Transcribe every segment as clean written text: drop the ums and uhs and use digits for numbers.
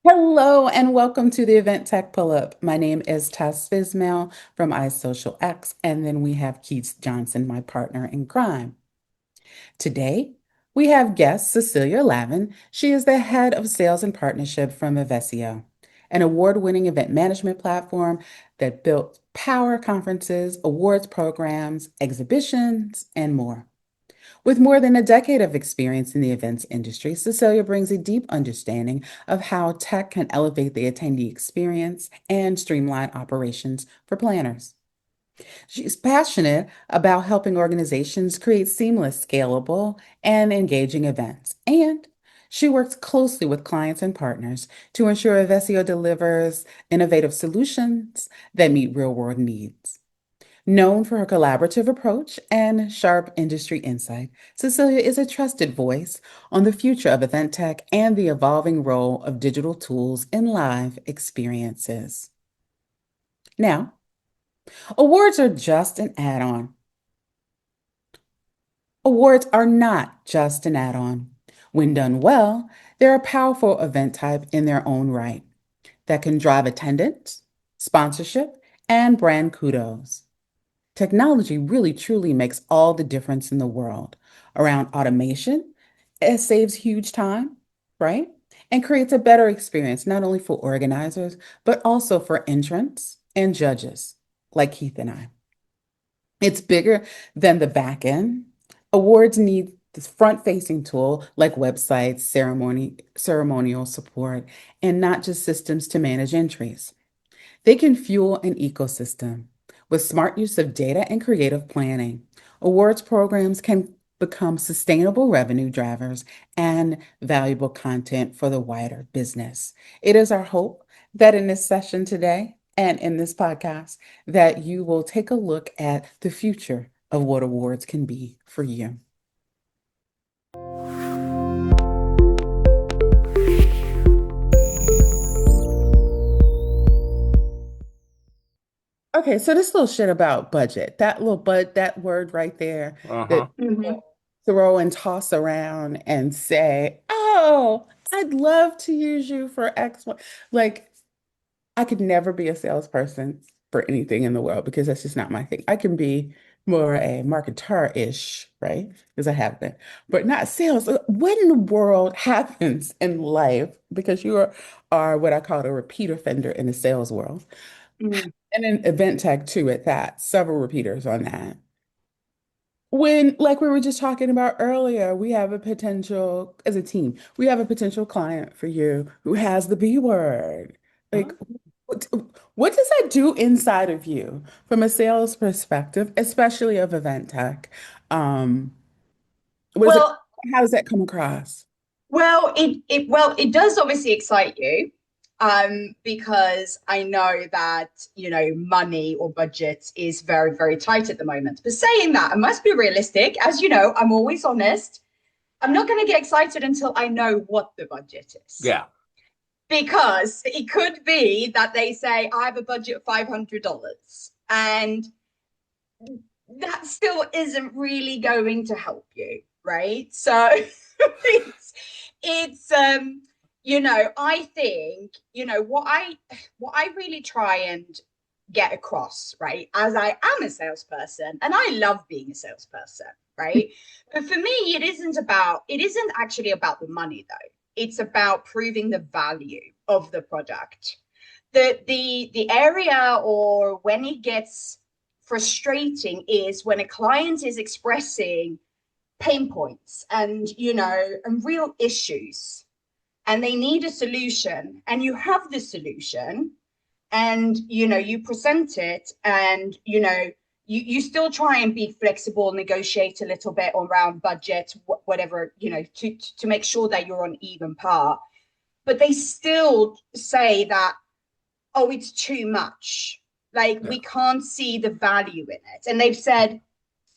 Hello and welcome to the Event Tech Pull-Up. My name is Tess Fismail from iSocialX, and then we have Keith Johnson, my partner in crime. Today, we have guest Cecilia Lavin. She is the head of sales and partnership from Evessio, an award-winning event management platform that built power conferences, awards programs, exhibitions, and more. With more than a decade of experience in the events industry, Cecilia brings a deep understanding of how tech can elevate the attendee experience and streamline operations for planners. She's passionate about helping organizations create seamless, scalable, and engaging events. And she works closely with clients and partners to ensure Evessio delivers innovative solutions that meet real-world needs. Known for her collaborative approach and sharp industry insight, Cecilia is a trusted voice on the future of event tech and the evolving role of digital tools in live experiences. Now, awards are just an add-on. Awards are not just an add-on. When done well, they're a powerful event type in their own right that can drive attendance, sponsorship, and brand kudos. Technology really truly makes all the difference in the world around automation. It saves huge time, right? And creates a better experience, not only for organizers, but also for entrants and judges like Keith and I. It's bigger than the back end. Awards need this front-facing tool like websites, ceremonial support, and not just systems to manage entries. They can fuel an ecosystem with smart use of data and creative planning. Awards programs can become sustainable revenue drivers and valuable content for the wider business. It is our hope that in this session today and in this podcast that you will take a look at the future of what awards can be for you. Okay, so this little shit about budget, that word right there Uh-huh. that throw and toss around and say, "Oh, I'd love to use you for X." Like, I could never be a salesperson for anything in the world because that's just not my thing. I can be more a marketer-ish, right? Because I have been, but not sales. What in the world happens in life? Because are what I call a repeat offender in the sales world. Mm. And in event tech too, at that, several repeaters on that. When, like we were just talking about earlier, we have a potential, as a team, we have a potential client for you who has the B word. Like, Huh? what, what does that do inside of you from a sales perspective, especially of event tech? Um, was it, Well, how does that come across? it does obviously excite you, because I know that money or budget is very very tight at the moment. But saying that, I must be realistic. As you know, I'm always honest. I'm not going to get excited until I know what the budget is, Yeah. because it could be that they say I have a budget of $500, and that still isn't really going to help you, right? So it's I think what I really try and get across, right, as I am a salesperson and I love being a salesperson, right? But for me, it isn't actually about the money though. It's about proving the value of the product. The area, or when it gets frustrating, is when a client is expressing pain points and real issues, and they need a solution, and you have the solution, and you present it, and you still try and be flexible, negotiate a little bit around budget, whatever, to make sure that you're on even par, but they still say that, oh, it's too much. Like, Yeah. we can't see the value in it. And they've said,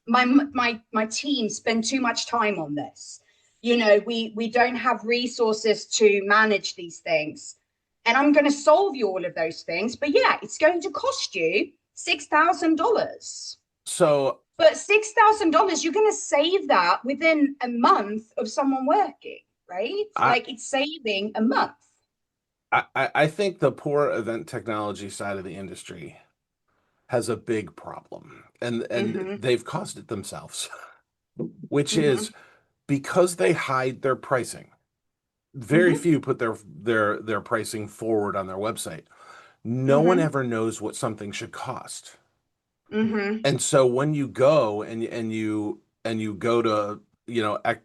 my team spend too much time on this. We don't have resources to manage these things. And I'm going to solve you all of those things. But yeah, it's going to cost you $6,000. So, But $6,000, you're going to save that within a month of someone working, right? I Like, it's saving a month. I think the poor event technology side of the industry has a big problem, and Mm-hmm. they've caused it themselves, which is Mm-hmm. because they hide their pricing. Very Mm-hmm. few put their pricing forward on their website. No one Mm-hmm. ever knows what something should cost. Mm-hmm. And so when you go and you go to,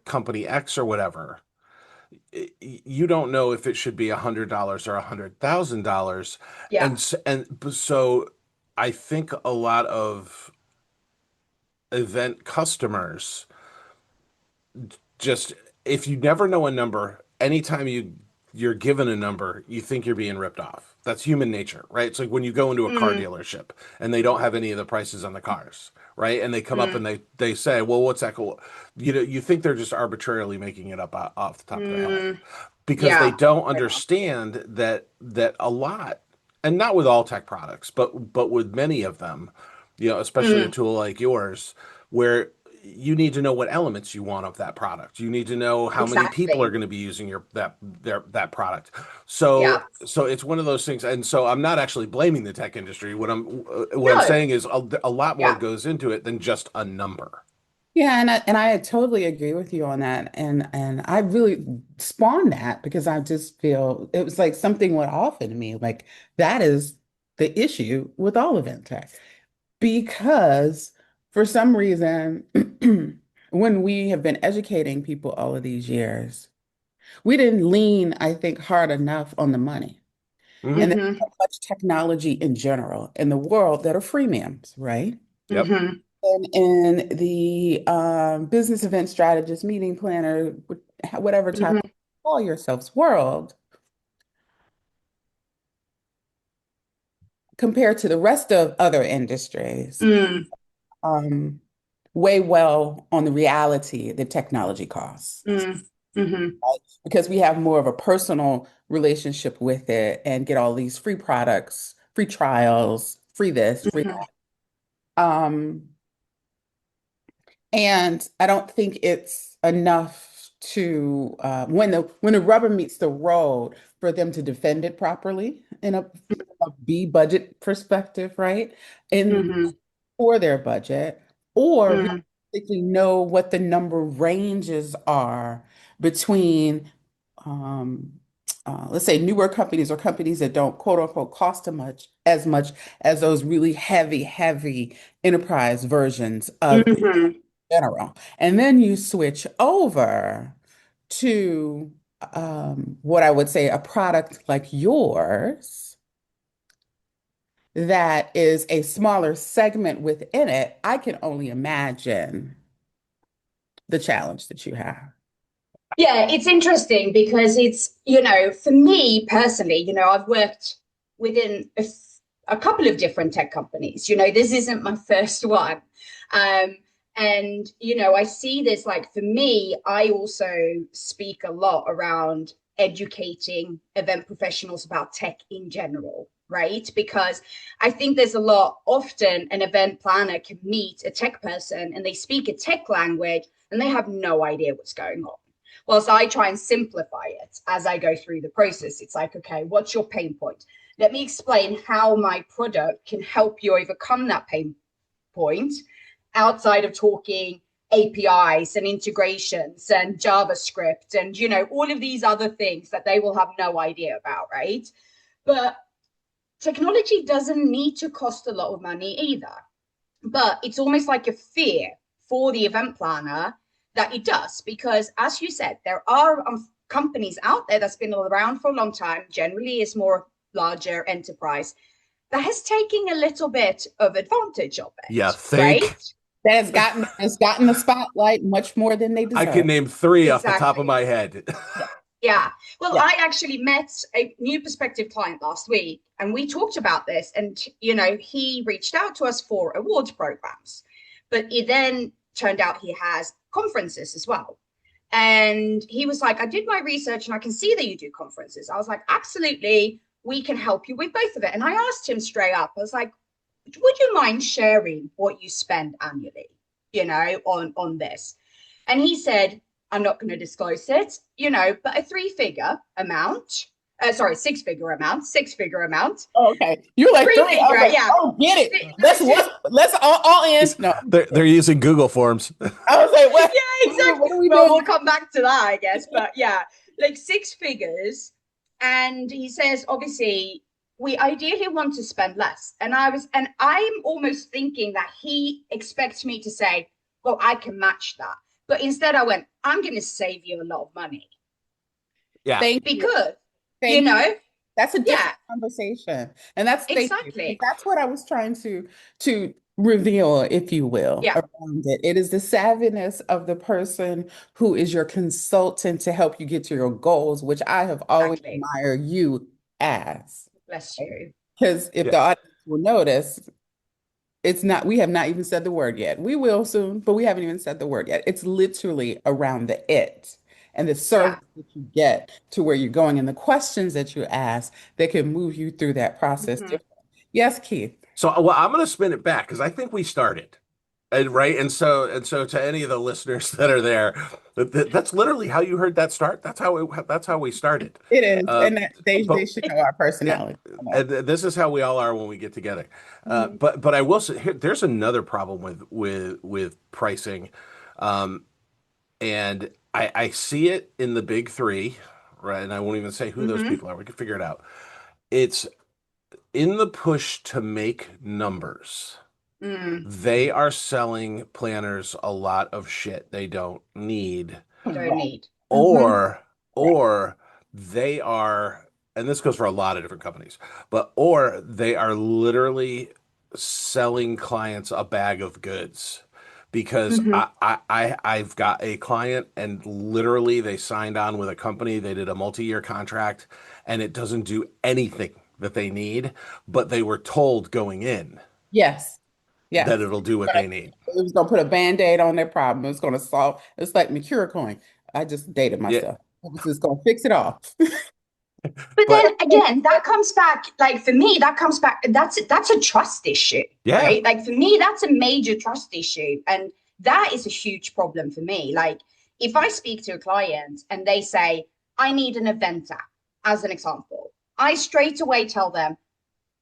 company X or whatever, you don't know if it should be $100 or $100,000. Yeah. And so I think a lot of event customers just, if you never know a number, anytime you're given a number, you think you're being ripped off. That's human nature, right? It's like when you go into a car Mm, dealership and they don't have any of the prices on the cars, right? And they come up and mm, they say, "Well, what's that cool?" You think they're just arbitrarily making it up off the top of their head mm. because they Yeah. don't Fair enough. understand that a lot, and not with all tech products, but with many of them, especially a Mm, tool like yours, where you need to know what elements you want of that product. You need to know how many people are exactly. going to be using that product. Yeah. So it's one of those things, and so I'm not actually blaming the tech industry. What I'm No. saying is a lot more Yeah. goes into it than just a number. Yeah, and I totally agree with you on that. And I really spawned that because I just feel it was like something went off in me. Like that is the issue with all event tech. Because for some reason, when we have been educating people all of these years, we didn't lean, I think, hard enough on the money. And there's Mm-hmm. so much technology in general in the world that are freemiums, right? Yep. Mm-hmm. And in the business event strategist, meeting planner, whatever type Mm-hmm. of call yourselves world, compared to the rest of other industries, Mm, um, weigh well on the reality that technology costs. mm, mm-hmm. Right? Because we have more of a personal relationship with it and get all these free products, free trials, free this, free Mm-hmm. that. Um, And I don't think it's enough to when the rubber meets the road for them to defend it properly in a B budget perspective, right? And Mm-hmm. for their budget, or Mm, realistically know what the number ranges are between um, let's say newer companies or companies that don't quote unquote cost as much as those really heavy enterprise versions of mm-hmm. general. And then you switch over to what I would say a product like yours that is a smaller segment within it. I can only imagine the challenge that you have. Yeah, it's interesting because for me personally, I've worked within a couple of different tech companies. This isn't my first one. Um, and, I see this like for me, I also speak a lot around educating event professionals about tech in general, right? Because I think there's a lot, often an event planner can meet a tech person and they speak a tech language and they have no idea what's going on. Whilst I try and simplify it as I go through the process. It's like, okay, what's your pain point? Let me explain how my product can help you overcome that pain point outside of talking APIs and integrations and JavaScript and, all of these other things that they will have no idea about, right? But technology doesn't need to cost a lot of money either. But it's almost like a fear for the event planner that it does, because as you said, there are companies out there that's been around for a long time, generally is more larger enterprise, that has taken a little bit of advantage of Yeah, it, think. right? That has gotten the spotlight much more than they I can deserve. name three off the top of Exactly. my head. Yeah, Yeah. Well, yeah. I actually met a new prospective client last week and we talked about this. And, he reached out to us for awards programs, but it then turned out he has conferences as well. And he was like, I did my research and I can see that you do conferences. I was like, absolutely. We can help you with both of it. And I asked him straight up, I was like, would you mind sharing what you spend annually, on this? And he said, I'm not going to disclose it, but a three-figure amount sorry, six-figure amount, Oh, okay. You're like three. I was three-figure, like, yeah. oh, get it. Let's all in. No, They're using Google Forms. I was like, what? Yeah, What exactly. are we Well, doing? we'll come back to that, I guess. But yeah, like six figures. And he says, obviously, we ideally want to spend less. And I'm almost thinking that he expects me to say, well, I can match that. But instead, I went, I'm going to save you a lot of money Yeah. Thank you. because, you Thank you. know, That's a yeah, different conversation. And that's thank you. exactly. That's what I was trying to reveal, if you will, Yeah, around it. It is the savviness of the person who is your consultant to help you get to your goals, which I have always exactly. admired you as. Bless you. Because if Yeah. the audience will notice, we have not even said the word yet. We will soon, but we haven't even said the word yet. It's literally around the it and the Yeah. service that you get to where you're going and the questions that you ask that can move you through that process Mhm. differently. Yes, Keith. So, well, I'm going to spin it back because I think we started. And right, and so to any of the listeners that are there, that's literally how you heard that start. That's how we started. It is. Uh, And they but should know our yeah, personality. I know. and this is how we all are when we get together. Mhm. But I will say here, there's another problem with pricing, um, and I see it in the big three, right? And I won't even say who those Mhm. people are. We can figure it out. It's in the push to make numbers. Mm. They are selling planners a lot of shit they don't need, Don't Correct. need. Mm-hmm. or Correct. or they are, and this goes for a lot of different companies, but or they are literally selling clients a bag of goods. Because Mhm. I've got a client and literally they signed on with a company, they did a multi-year contract, and it doesn't do anything that they need, but they were told going in Yes. that Yes. it'll do what they need. It was gonna put a band-aid on their problem. It was gonna solve. It's like Mercure coin. I just dated Yeah, myself. It was just gonna fix it all. But then but again, that comes back, like for me, that comes back, that's a trust issue, yeah, right? Like for me, that's a major trust issue. And that is a huge problem for me. Like if I speak to a client and they say, I need an event app, as an example, I straight away tell them,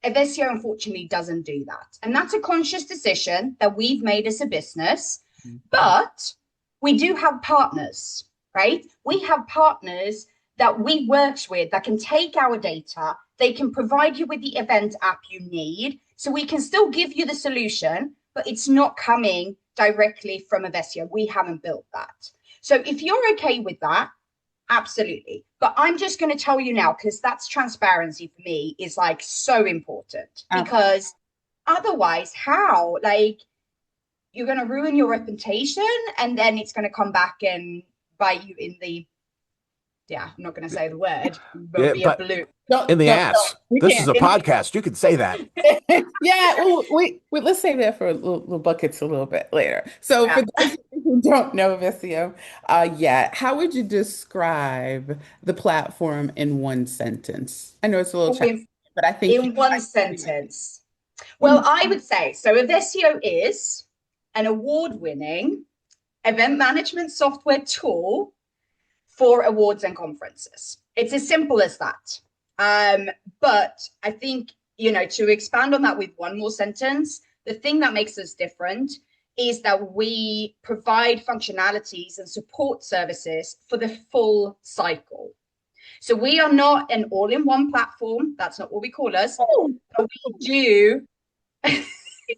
Evessio unfortunately doesn't do that. And that's a conscious decision that we've made as a business. But we do have partners, right? We have partners that we works with that can take our data, they can provide you with the event app you need. So we can still give you the solution, but it's not coming directly from Evessio. We haven't built that. So if you're okay with that, absolutely. But I'm just going to tell you now, because that's transparency for me is like so important. Absolutely. Because otherwise, how? Like, you're going to ruin your reputation and then it's going to come back and bite you in the, yeah, I'm not going to say the word, but yeah, be a but blue. in the Don't. ass. We This is can't. a podcast. You can say that. Yeah, we let's save that for little buckets a little bit later. So for Yeah. those of you who don't know Vissio, yet, how would you describe the platform in one sentence? I know it's a little Oh, challenging, but I think you in one might be sentence. Well, in I would say so. Evessio is an award winning event management software tool for awards and conferences. It's as simple as that. But I think, to expand on that with one more sentence, the thing that makes us different is that we provide functionalities and support services for the full cycle. So we are not an all-in-one platform. That's not what we call us. Ooh, But we do, yay.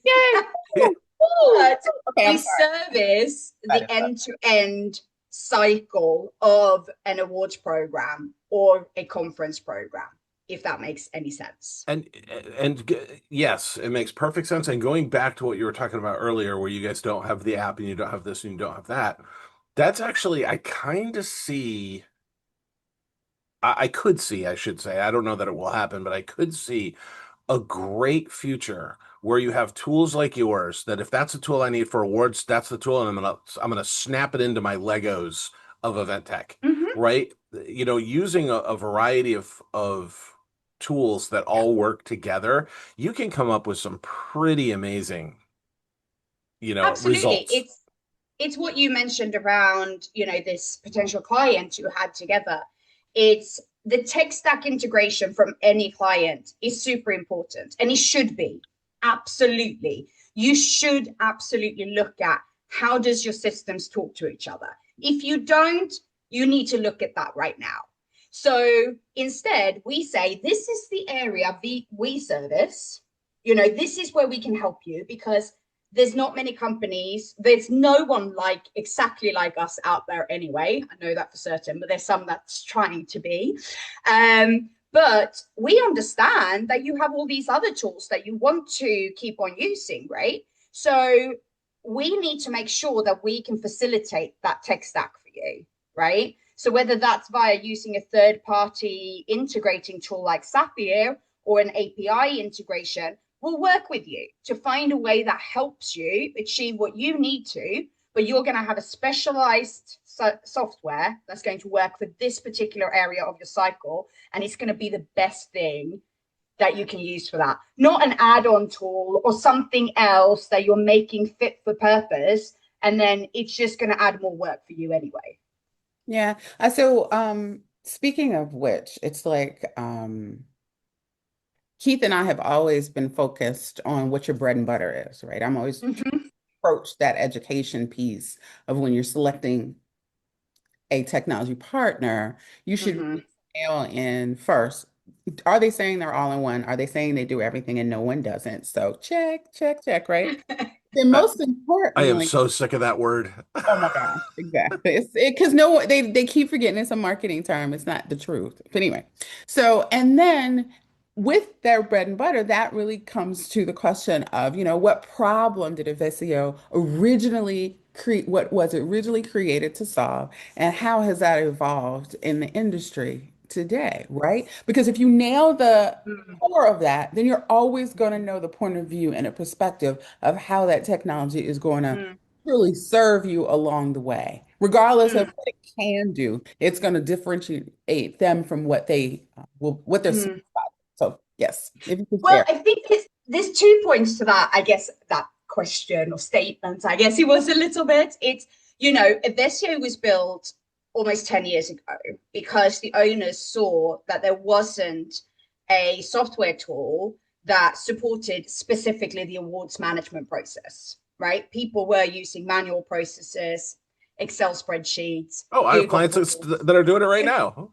Yeah. Ooh. but Okay, we I'm sorry. service Got the it. end-to-end cycle of an awards program or a conference program, if that makes any sense. And yes, it makes perfect sense. And going back to what you were talking about earlier, where you guys don't have the app and you don't have this and you don't have that, that's actually I kind of see. I could see, I should say. I don't know that it will happen, but I could see a great future where you have tools like yours that if that's a tool I need for awards, that's the tool, and I'm gonna snap it into my Legos of event tech, Mm-hmm. right? Using a variety of tools that Yeah, all work together, you can come up with some pretty amazing, absolutely. results. It's what you mentioned around, this potential client you had together. It's the tech stack integration from any client is super important, and it should be. Absolutely. You should absolutely look at how does your systems talk to each other. If you don't, you need to look at that right now. So instead, we say this is the area we service. This is where we can help you, because there's not many companies. There's no one exactly like us out there anyway. I know that for certain, but there's some that's trying to be. But we understand that you have all these other tools that you want to keep on using, right? So we need to make sure that we can facilitate that tech stack for you, right? So whether that's via using a third-party integrating tool like Zapier or an API integration, we'll work with you to find a way that helps you achieve what you need to, but you're going to have a specialized software that's going to work for this particular area of your cycle, and it's going to be the best thing that you can use for that. Not an add-on tool or something else that you're making fit for purpose, and then it's just going to add more work for you anyway. Yeah. Speaking of which, it's like Keith and I have always been focused on what your bread and butter is, right? I'm always Mm-hmm. approach that education piece of when you're selecting a technology partner, you should Mm-hmm. really nail in first. Are they saying they're all in one? Are they saying they do everything and no one doesn't? So check, check, check, right? Then I, most I am importantly, so sick of that word. oh my gosh, exactly. It's because no one they keep forgetting it's a marketing term. It's not the truth. But anyway, so and then with their bread and butter, that really comes to the question of, what problem did Evessio originally create, what was it originally created to solve, and how has that evolved in the industry today, right? Because if you nail the core of that, then you're always going to know the point of view and a perspective of how that technology is going to Mm-hmm. really serve you along the way. Regardless of Mm-hmm. what it can do, it's going to differentiate them from what they're seeing. Mm-hmm. So, yes, if you can Well, share. I think there's 2 points to that, I guess, that question or statement, I guess it was a little bit. Evessio was built almost 10 years ago because the owners saw that there wasn't a software tool that supported specifically the awards management process, right? People were using manual processes, Excel spreadsheets, Oh, I have Google clients forms. that are doing it right now.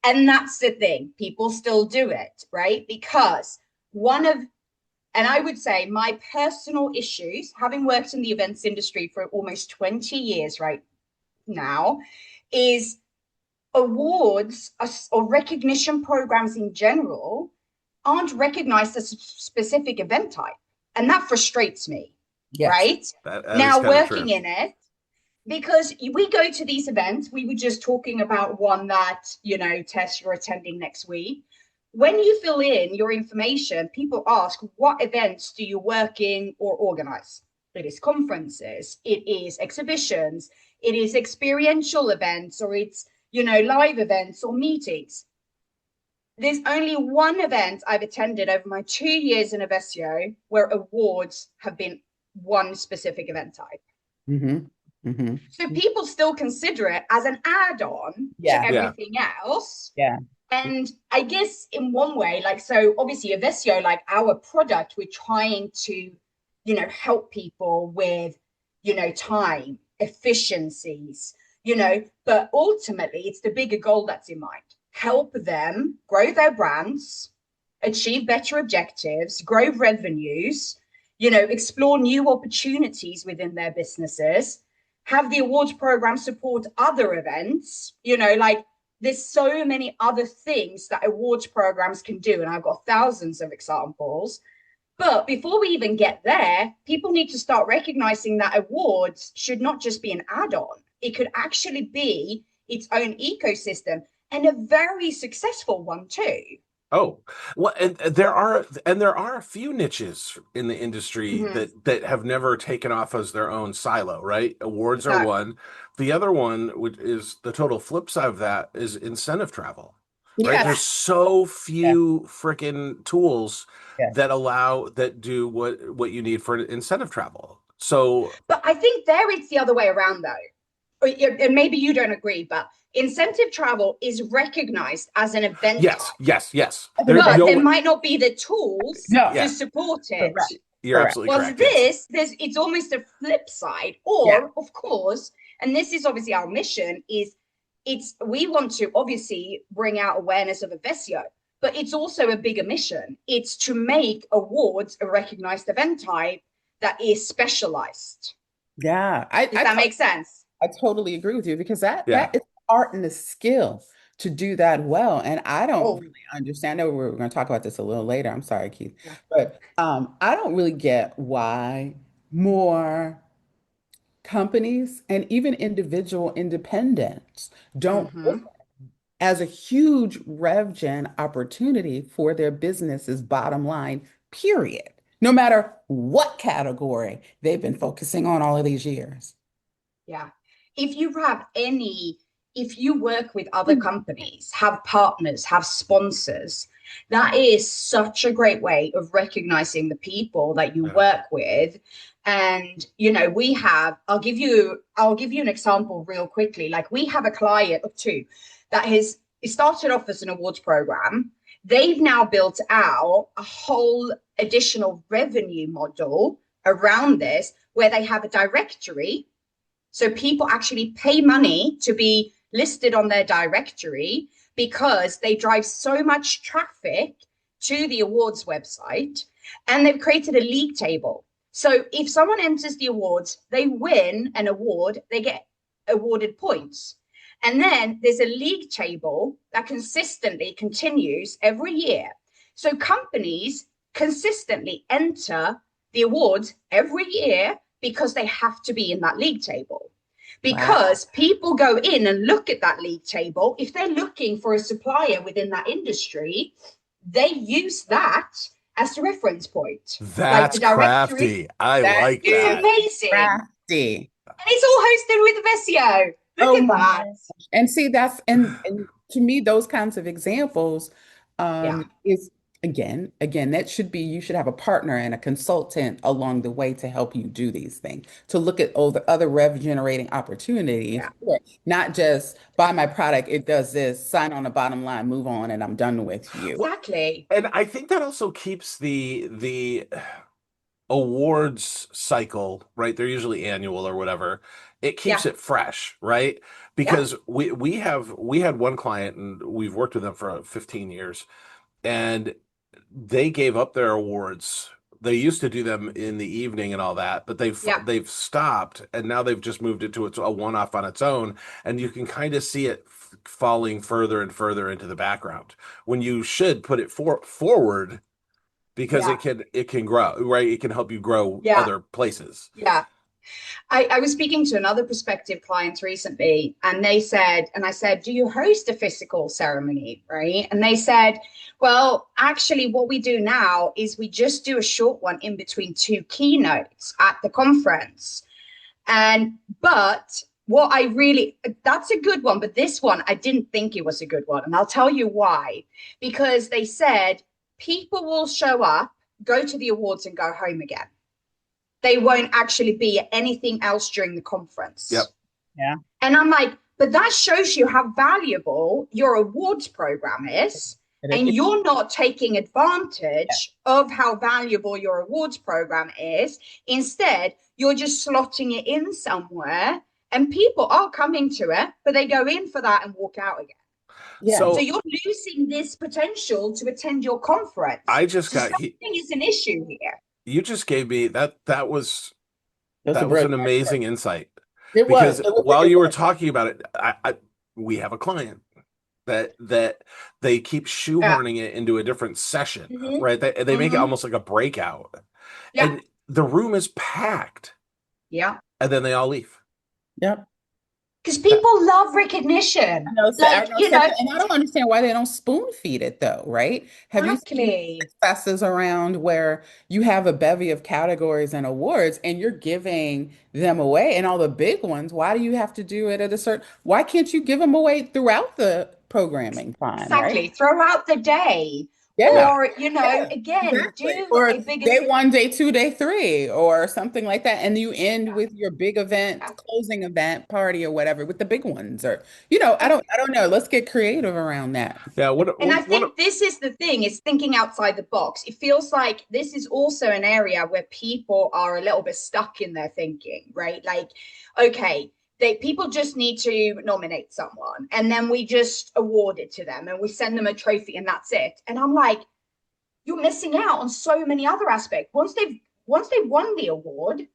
And that's the thing. People still do it, right? Because and I would say my personal issues, having worked in the events industry for almost 20 years right now, is awards or recognition programs in general aren't recognized as a specific event type. And that frustrates me, Yes. right? That is Now, kind of working true. in it, because we go to these events, we were just talking about one that, Tess, you're attending next week. When you fill in your information, people ask, what events do you work in or organize? It is conferences, it is exhibitions, it is experiential events, or it's, live events or meetings. There's only one event I've attended over my 2 years in Evessio where awards have been one specific event type. Mm-hmm. So Mm-hmm. people still consider it as an add-on to Yeah. Yeah. everything else. Yeah. And I guess in one way, so obviously Evessio, our product, we're trying to, help people with, time, efficiencies, but ultimately it's the bigger goal that's in mind. Help them grow their brands, achieve better objectives, grow revenues, explore new opportunities within their businesses, have the awards program support other events, there's so many other things that awards programs can do. And I've got thousands of examples. But before we even get there, people need to start recognizing that awards should not just be an add on, it could actually be its own ecosystem, and a very successful one, too. Oh, well, and there are a few niches in the industry Mm-hmm. that have never taken off as their own silo, right? Awards are No. one. The other one, which is the total flip side of that, is incentive travel, right? Yes. There's so Yes. few freaking tools Yes. that do what you need for incentive travel. So, But I think there it's the other way around, though. and maybe you don't agree, but incentive travel is recognized as an event Yes, type, yes, yes. I think There that's but there no might not be the tools no, to yeah, support it. correct, you're correct. absolutely Was correct. Yes. this, there's it's almost a flip side, Yeah, or of course, and this is obviously our mission, is it's we want to obviously bring out awareness of Evessio, but it's also a bigger mission. It's to make awards a recognized event type that is specialized. yeah. Does that make sense? I totally agree with you because Yeah. that is art and the skill to do that well. And I don't Oh, really understand. I know we're going to talk about this a little later. I'm sorry, Keith, yeah. but I don't really get why more companies and even individual independents don't look Mm-hmm. as a huge rev gen opportunity for their business's bottom line, period. No matter what category they've been focusing on all of these years. Yeah. If you have any, if you work with other companies, have partners, have sponsors, that is such a great way of recognizing the people that you Yeah. work with. And we have, I'll give you an example real quickly. Like we have a client of two that has it started off as an awards program. They've now built out a whole additional revenue model around this where they have a directory, so people actually pay money to be listed on their directory because they drive so much traffic to the awards website, and they've created a league table. So if someone enters the awards, they win an award, they get awarded points. And then there's a league table that consistently continues every year. So companies consistently enter the awards every year because they have to be in that league table. Wow. Because people go in and look at that league table. If they're looking for a supplier within that industry, they use that as the reference point. Like That's the directory, crafty. I That like it's that. is amazing. crafty. And it's all hosted with Evessio. Look Oh at my that. gosh. And see, that's and to me, those kinds of examples Yeah, is again, that should be you should have a partner and a consultant along the way to help you do these things, to look at all the other rev generating opportunities, yeah, not just buy my product, it does this, sign on the bottom line, move on, and I'm done with you. Well, exactly. and I think that also keeps the awards cycle, right? They're usually annual or whatever. It keeps Yeah, it fresh, right? yeah, Because we had one client and we've worked with them for 15 years and they gave up their awards. They used to do them in the evening and all that, but yeah. they've stopped and now they've just moved it to a one-off on its own, and you can kind of see it falling further and further into the background when you should put it forward because Yeah, it can grow, right? It can help you grow yeah, other places. yeah. I was speaking to another prospective client recently, and they said, and I said, do you host a physical ceremony? Right. And they said, well, actually, what we do now is we just do a short one in between two keynotes at the conference. But what I really, that's a good one. But this one, I didn't think it was a good one. And I'll tell you why. Because they said people will show up, go to the awards, and go home again. They won't actually be at anything else during the Yep. conference. Yeah. And I'm like, but that shows you how valuable your awards program is. And It- you're not taking yeah. advantage of how valuable your awards program is. Instead, you're just slotting it in somewhere, and people are coming to it, but they go in for that and walk out again. Yeah. So So you're losing this potential to attend your conference. I just So got something is an issue here. you just gave me That's a that was an brilliant. amazing insight It was. because It was. while It you were was. talking about it, we have a client that they keep Yeah. shoehorning it into a different session, Mm-hmm. right? They make it Mm-hmm. almost like a breakout, Yeah. and the room is packed, Yeah. and then they all leave. Yep. Because That people love recognition. I Like, know, Stephanie, and I don't understand why they don't spoon feed it though, right? Have you seen exactly. successes around where you have a bevy of categories and awards and you're giving them away and all the big ones, why do you have to do it at a certain, why can't you give them away throughout the programming time, right? Exactly. Throughout the day. Yeah. Or, Yeah, again, exactly. do Or a bigger day thing. one, day two, day three, or something like that. And you end with your big event, closing event, party or whatever with the big ones. Or, I don't know. Let's get creative around that. Yeah. And I What, think this is the thing, is thinking outside the box. It feels like this is also an area where people are a little bit stuck in their thinking, right? Like, okay, people just need to nominate someone and then we just award it to them and we send them a trophy and that's it. And I'm like, you're missing out on so many other aspects. Once they've won the award,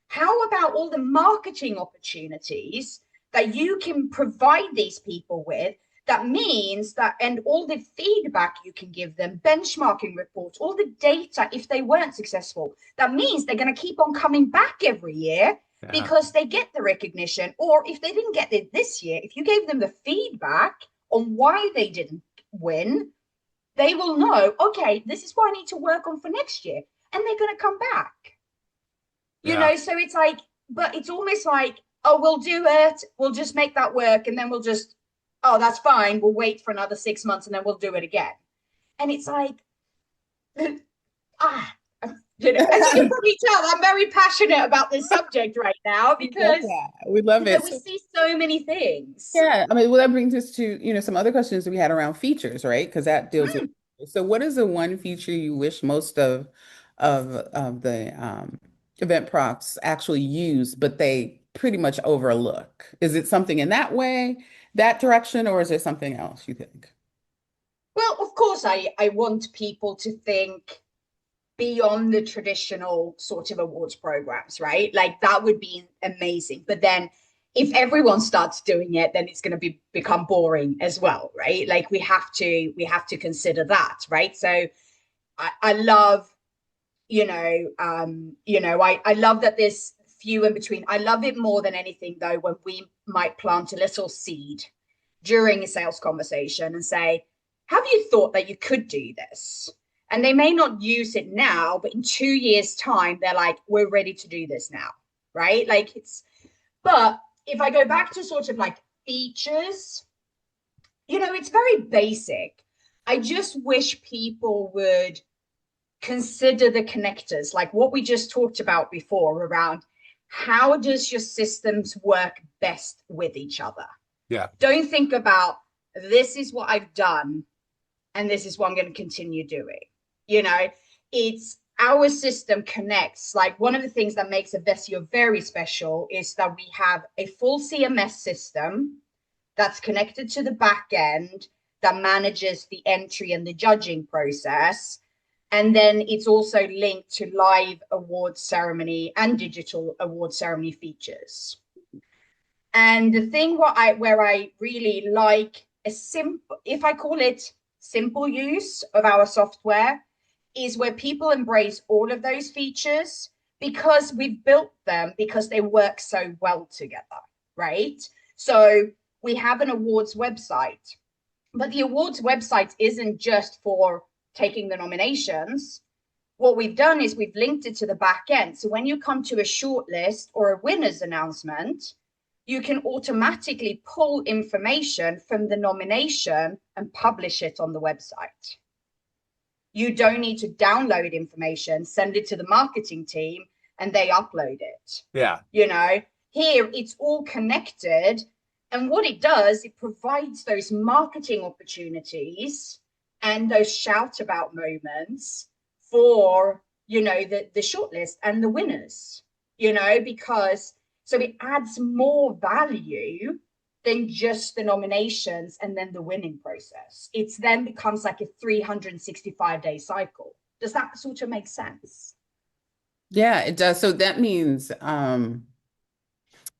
how about all the marketing opportunities that you can provide these people with? That means that, and all the feedback you can give them, benchmarking reports, all the data if they weren't successful. That means they're going to keep on coming back every year yeah. because they get the recognition. Or if they didn't get it this year, if you gave them the feedback on why they didn't win, they will know, okay, this is what I need to work on for next year. And they're going to come back. Yeah. So it's like, but it's almost like, oh, we'll do it. We'll just make that work. And then we'll just, oh, that's fine. We'll wait for another 6 months and then we'll do it again. And it's like, ah, as you can probably tell, I'm very passionate about this subject right now We love because, that. We love it. we So, see so many things. yeah, I mean, well, that brings us to, some other questions we had around features, right? Because that deals with. Mm. So, what is the one feature you wish most of the event procs actually use, but they pretty much overlook? Is it something in that way, that direction, or is there something else you think? Well, of course, I want people to think beyond the traditional sort of awards programs, right? Like that would be amazing. But then if everyone starts doing it, then it's going to become boring as well, right? Like we have to consider that, right? So I love, I love that there's few in between. I love it more than anything though when we might plant a little seed during a sales conversation and say, have you thought that you could do this? And they may not use it now, but in 2 years' time, they're like, we're ready to do this now. Right. But if I go back to sort of like features, it's very basic. I just wish people would consider the connectors, like what we just talked about before around how does your systems work best with each other? Yeah. Don't think about this is what I've done and this is what I'm going to continue doing. You know, it's our system connects. Like one of the things that makes Evessio very special is that we have a full CMS system that's connected to the back end that manages the entry and the judging process. And then it's also linked to live award ceremony and digital award ceremony features. And the thing where I really like a simple, if I call it simple use of our software, is where people embrace all of those features because we've built them because they work so well together, right? So we have an awards website, but the awards website isn't just for taking the nominations. What we've done is we've linked it to the back end. So when you come to a shortlist or a winner's announcement, you can automatically pull information from the nomination and publish it on the website. You don't need to download information, send it to the marketing team, and they upload it. Yeah. Here it's all connected. And what it does, it provides those marketing opportunities and those shout about moments for, the shortlist and the winners, because so it adds more value than just the nominations and then the winning process. It's then becomes like a 365-day cycle. Does that sort of make sense? Yeah, it does. So that means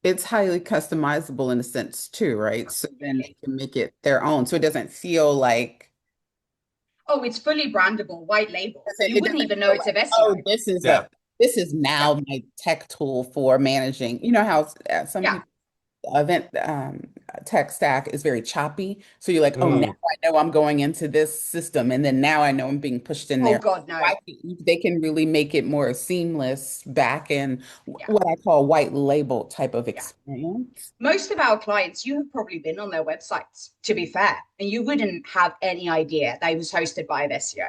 it's highly customizable in a sense too, right? So then they can make it their own. So it doesn't feel like Oh, it's fully brandable, white label. You it wouldn't doesn't even know feel it's like, Evessio. oh, Yeah. this is now my tech tool for managing. You know how some Yeah. people event tech stack is very choppy. So you're like, oh, now Mm. I know I'm going into this system, and then now I know I'm being pushed in Oh there. God, no. They can really make it more seamless back in Yeah, what I call white label type of yeah. experience. Most of our clients, you have probably been on their websites, to be fair, and you wouldn't have any idea they was hosted by Evessio.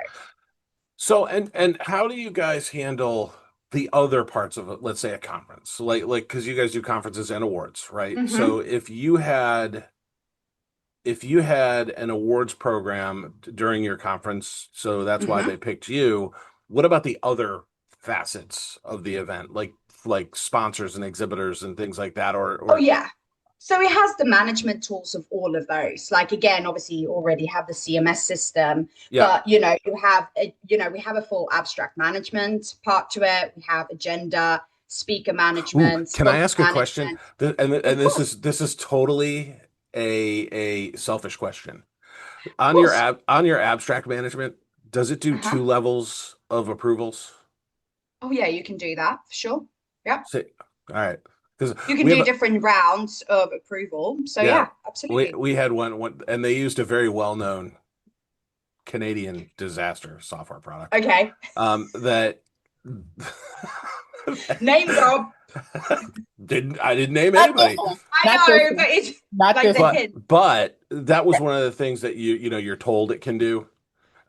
So and how do you guys handle the other parts of it? Let's say a conference, so like because you guys do conferences and awards, right? Mm-hmm. So if you had an awards program during your conference, so that's why Mm-hmm. they picked you. What about the other facets of the event, like sponsors and exhibitors and things like that, Oh or yeah. So it has the management tools of all of those. Like again, obviously you already have the CMS system, yeah. but we have a full abstract management part to it. We have agenda, speaker Ooh, management, can I sponsor ask a question? management. And Of course, this is totally a selfish question. of On course. on your abstract management, does it do Uh-huh. two levels of approvals? Oh yeah, you can do that for sure. Yep. Say, all right, because You can we have do different rounds of approval. So yeah, yeah, absolutely. we had one, and they used a very well-known Canadian disaster software product. Okay. That Name drop. I didn't name Not this anybody. one. I Not this know, one. but it's Not like this the one. hint. But that was one of the things that you're told it can do.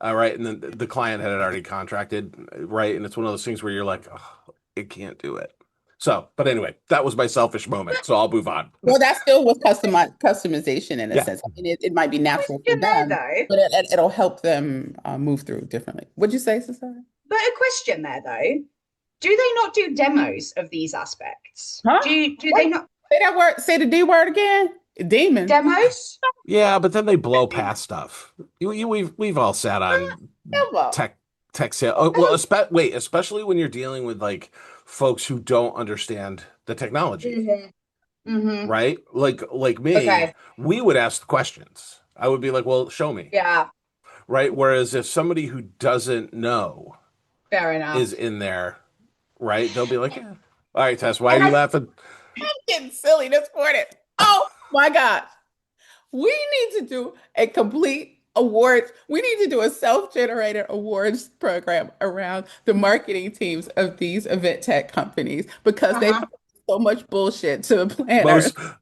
All right, and then the client had it already contracted, right? And it's one of those things where you're like, oh, it can't do it. So, but anyway, that was my selfish moment. So I'll move on. Well, that still was customization in a Yeah. sense. I mean, it might be natural for Question there them, though. but it'll help them move through differently. What'd you say, Cecilia? But a question there though. Do they not do demos of these aspects? Huh? Do they What? not Say that word. Say the D word again. Demon. demos? Yeah, but then they blow past stuff. We've all sat on Elbow. tech tech sale. Oh, well, especially when you're dealing with like folks who don't understand the technology, Mm-hmm. Mm-hmm. right? Like me, Okay. we would ask the questions. I would be like, "Well, show me." Yeah. Right? Whereas if somebody who doesn't know Fair is enough. in there, right? They'll be like, "Yeah." All right, Tess, why are And you I laughing? Getting silly this morning. Oh my God. We need to do a complete awards. We need to do a self-generated awards program around the marketing teams of these event tech companies because they uh-huh. put so much bullshit to the planners. Most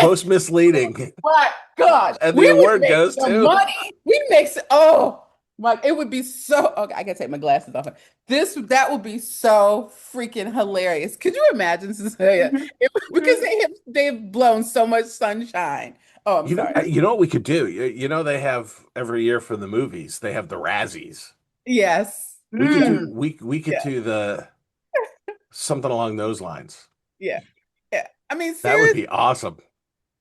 most misleading. My gosh, And the we would award make goes some to money. We'd make oh my, it would be so okay. I gotta take my glasses off. That would be so freaking hilarious. Could you imagine, Cecilia? Mm-hmm. Because Mm-hmm. they've blown so much sunshine. Oh, I'm sorry. you know what we could do? You know they have every year for the movies, they have the Razzies. Yes. We could Yeah. do we could Yeah. do the something along those lines. Yeah. Yeah. I mean, That would seriously. be awesome.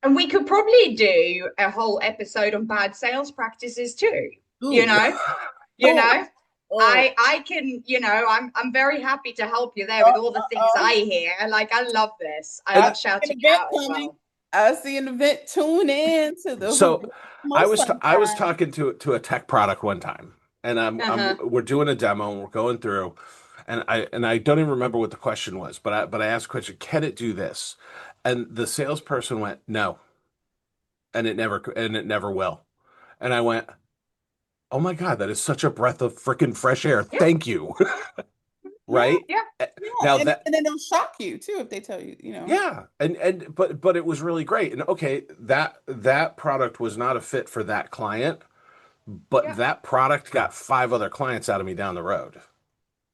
And we could probably do a whole episode on bad sales practices too. You Ooh. know, you Oh. know. Oh. I can, I'm very happy to help you there Oh. with all the things Oh. I hear. Like I love this. I And love shouting An it event out as coming. well. I see an event. Tune in to the who so most I was sunshine. talking to a tech product one time, and I'm Uh-huh. we're doing a demo and we're going through, and I don't even remember what the question was, but I asked the question, can it do this? And the salesperson went, no, and it never will. And I went, oh my God, that is such a breath of freaking fresh air. Yeah, Thank you. yeah, Right? yeah. Now Yeah, that and then it'll shock you too if they tell you, yeah, and but it was really great. And okay, that product was not a fit for that client, but Yeah, that product got five other clients out of me down the road,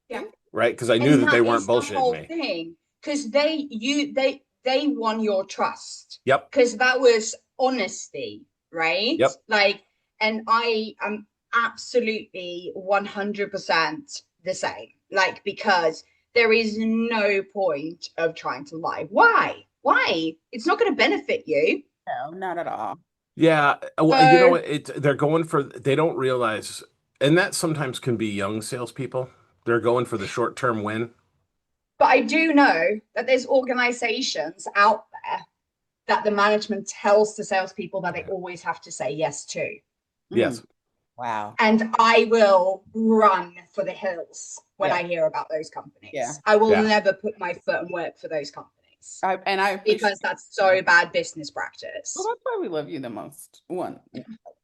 yeah. right? Because I knew And that they that weren't is the bullshitting whole me. thing. Because they won your trust. Yep, Because that was honesty, right? yep. Like, and I am absolutely 100% the same. Like, because there is no point of trying to lie. Why? Why? It's not going to benefit you. no, not at all. Yeah, well, you know So, what? They're going for they don't realize, and that sometimes can be young salespeople. They're going for the short-term win. but I do know that there's organizations out there that the management tells the salespeople that they Yeah. always have to say yes to. Mm, Yes. wow. And I will run for the hills when Yeah, I hear about those yeah. companies. I will Yeah. never put my foot and work for those companies. campaigns And I appreciate. because that's so bad business Well, practice. that's why we love you the most. One, yeah,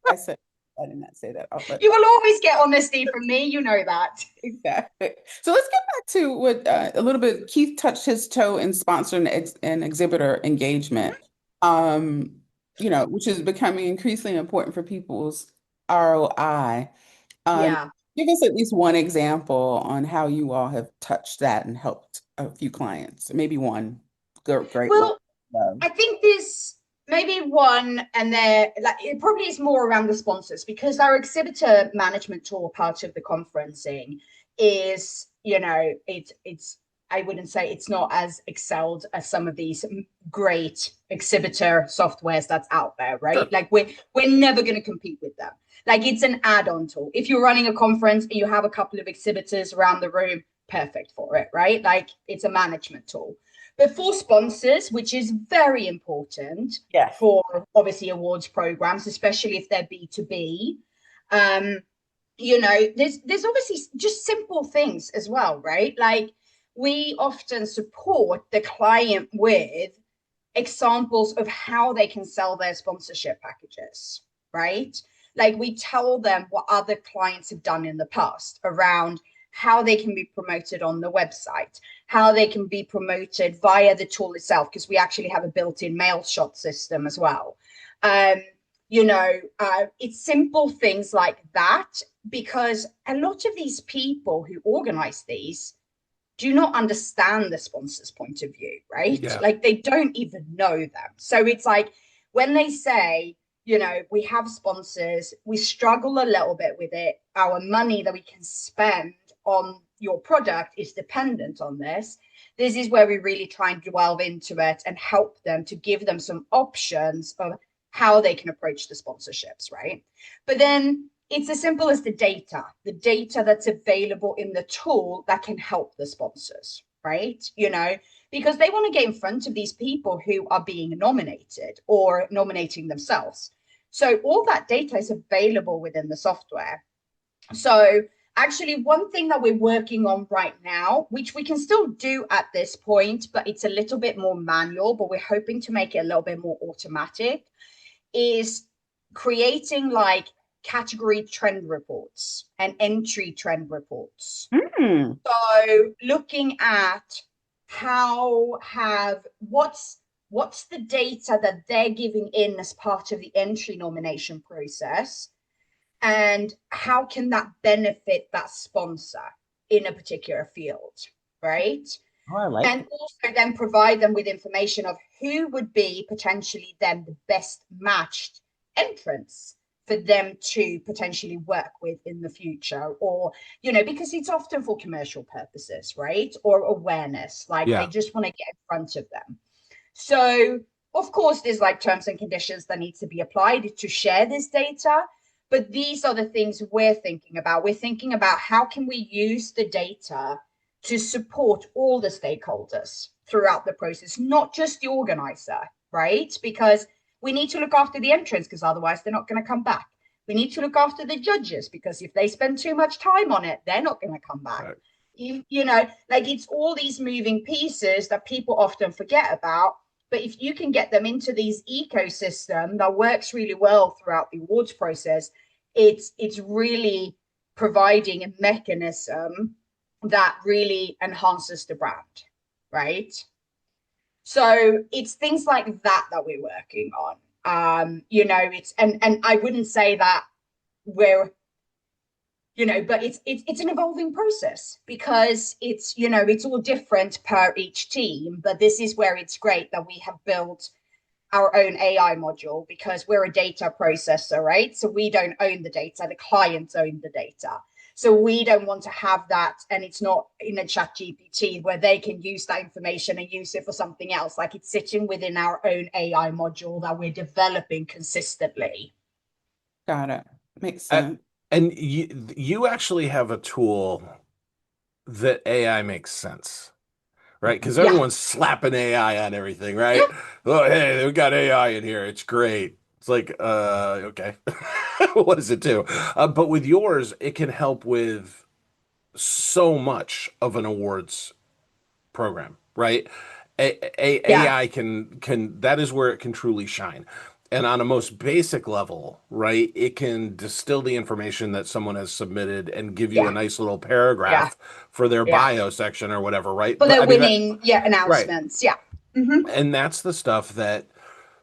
I said, I did not say that out loud. You will always get honesty from me, you know that. Exactly. So let's get back to what a little bit. Keith touched his toe in sponsoring and exhibitor engagement, um, which is becoming increasingly important for people's ROI. Um, Yeah. Give us at least one example on how you all have touched that and helped a few clients. Maybe one great one. Well, I think this maybe one, and there like it probably is more around the sponsors because our exhibitor management tool part of the conferencing is, it's I wouldn't say it's not as excelled as some of these great exhibitor softwares that's out there, right? Sure. Like we're never going to compete with them. Like it's an add-on tool. If you're running a conference and you have a couple of exhibitors around the room, perfect for it, right? Like it's a management tool. But for sponsors, which is very important Yes. for obviously awards programs, especially if they're B2B, um, there's obviously just simple things as well, right? Like we often support the client with examples of how they can sell their sponsorship packages, right? Like we tell them what other clients have done in the past around how they can be promoted on the website, how they can be promoted via the tool itself, because we actually have a built-in mail shot system as well. Um, it's simple things like that, because a lot of these people who organize these do not understand the sponsor's point of view, right? Yeah. Like they don't even know them. So it's like when they say, we have sponsors, we struggle a little bit with it. Our money that we can spend on your product is dependent on this. This is where we really try and delve into it and help them to give them some options of how they can approach the sponsorships, right? But then it's as simple as the data that's available in the tool that can help the sponsors, right? Because they want to get in front of these people who are being nominated or nominating themselves. So all that data is available within the software. So actually, one thing that we're working on right now, which we can still do at this point, but it's a little bit more manual, but we're hoping to make it a little bit more automatic, is creating like category trend reports and entry trend reports. Mm. So looking at how have what's the data that they're giving in as part of the entry nomination process, and how can that benefit that sponsor in a particular field, right? Oh, I like And that. also then provide them with information of who would be potentially then the best matched entrants for them to potentially work with in the future, or because it's often for commercial purposes, right, or awareness, like they Yeah. just want to get in front of them. So of course there's like terms and conditions that need to be applied to share this data, but these are the things we're thinking about how can we use the data to support all the stakeholders throughout the process, not just the organizer, right? Because we need to look after the entrants, because otherwise they're not going to come back. We need to look after the judges, because if they spend too much time on it, they're not going to come back. Right. Like it's all these moving pieces that people often forget about. But if you can get them into these ecosystem that works really well throughout the awards process, it's really providing a mechanism that really enhances the brand, right? So it's things like that we're working on. It's and I wouldn't say that we're but it's an evolving process, because it's all different per each team. But this is where it's great that we have built our own AI module, because we're a data processor, right? So we don't own the data, the clients own the data. So we don't want to have that, and it's not in a chat GPT where they can use that information and use it for something else. Like it's sitting within our own AI module that we're developing consistently. Got it. Makes Uh, sense. and you actually have a tool that AI makes sense, right? Because Yeah. everyone's slapping AI on everything, right? Oh, hey, we got AI in here. It's great. It's like, okay. What does it do? But with yours, it can help with so much of an awards program, right? Yeah, AI can that is where it can truly shine. And on a most basic level, right, it can distill the information that someone has submitted and give you a yeah, nice little yeah, paragraph for their yeah. bio section or whatever, right? For But their I mean that winning, yeah, right. announcements. Yeah. Hmm. And that's the stuff that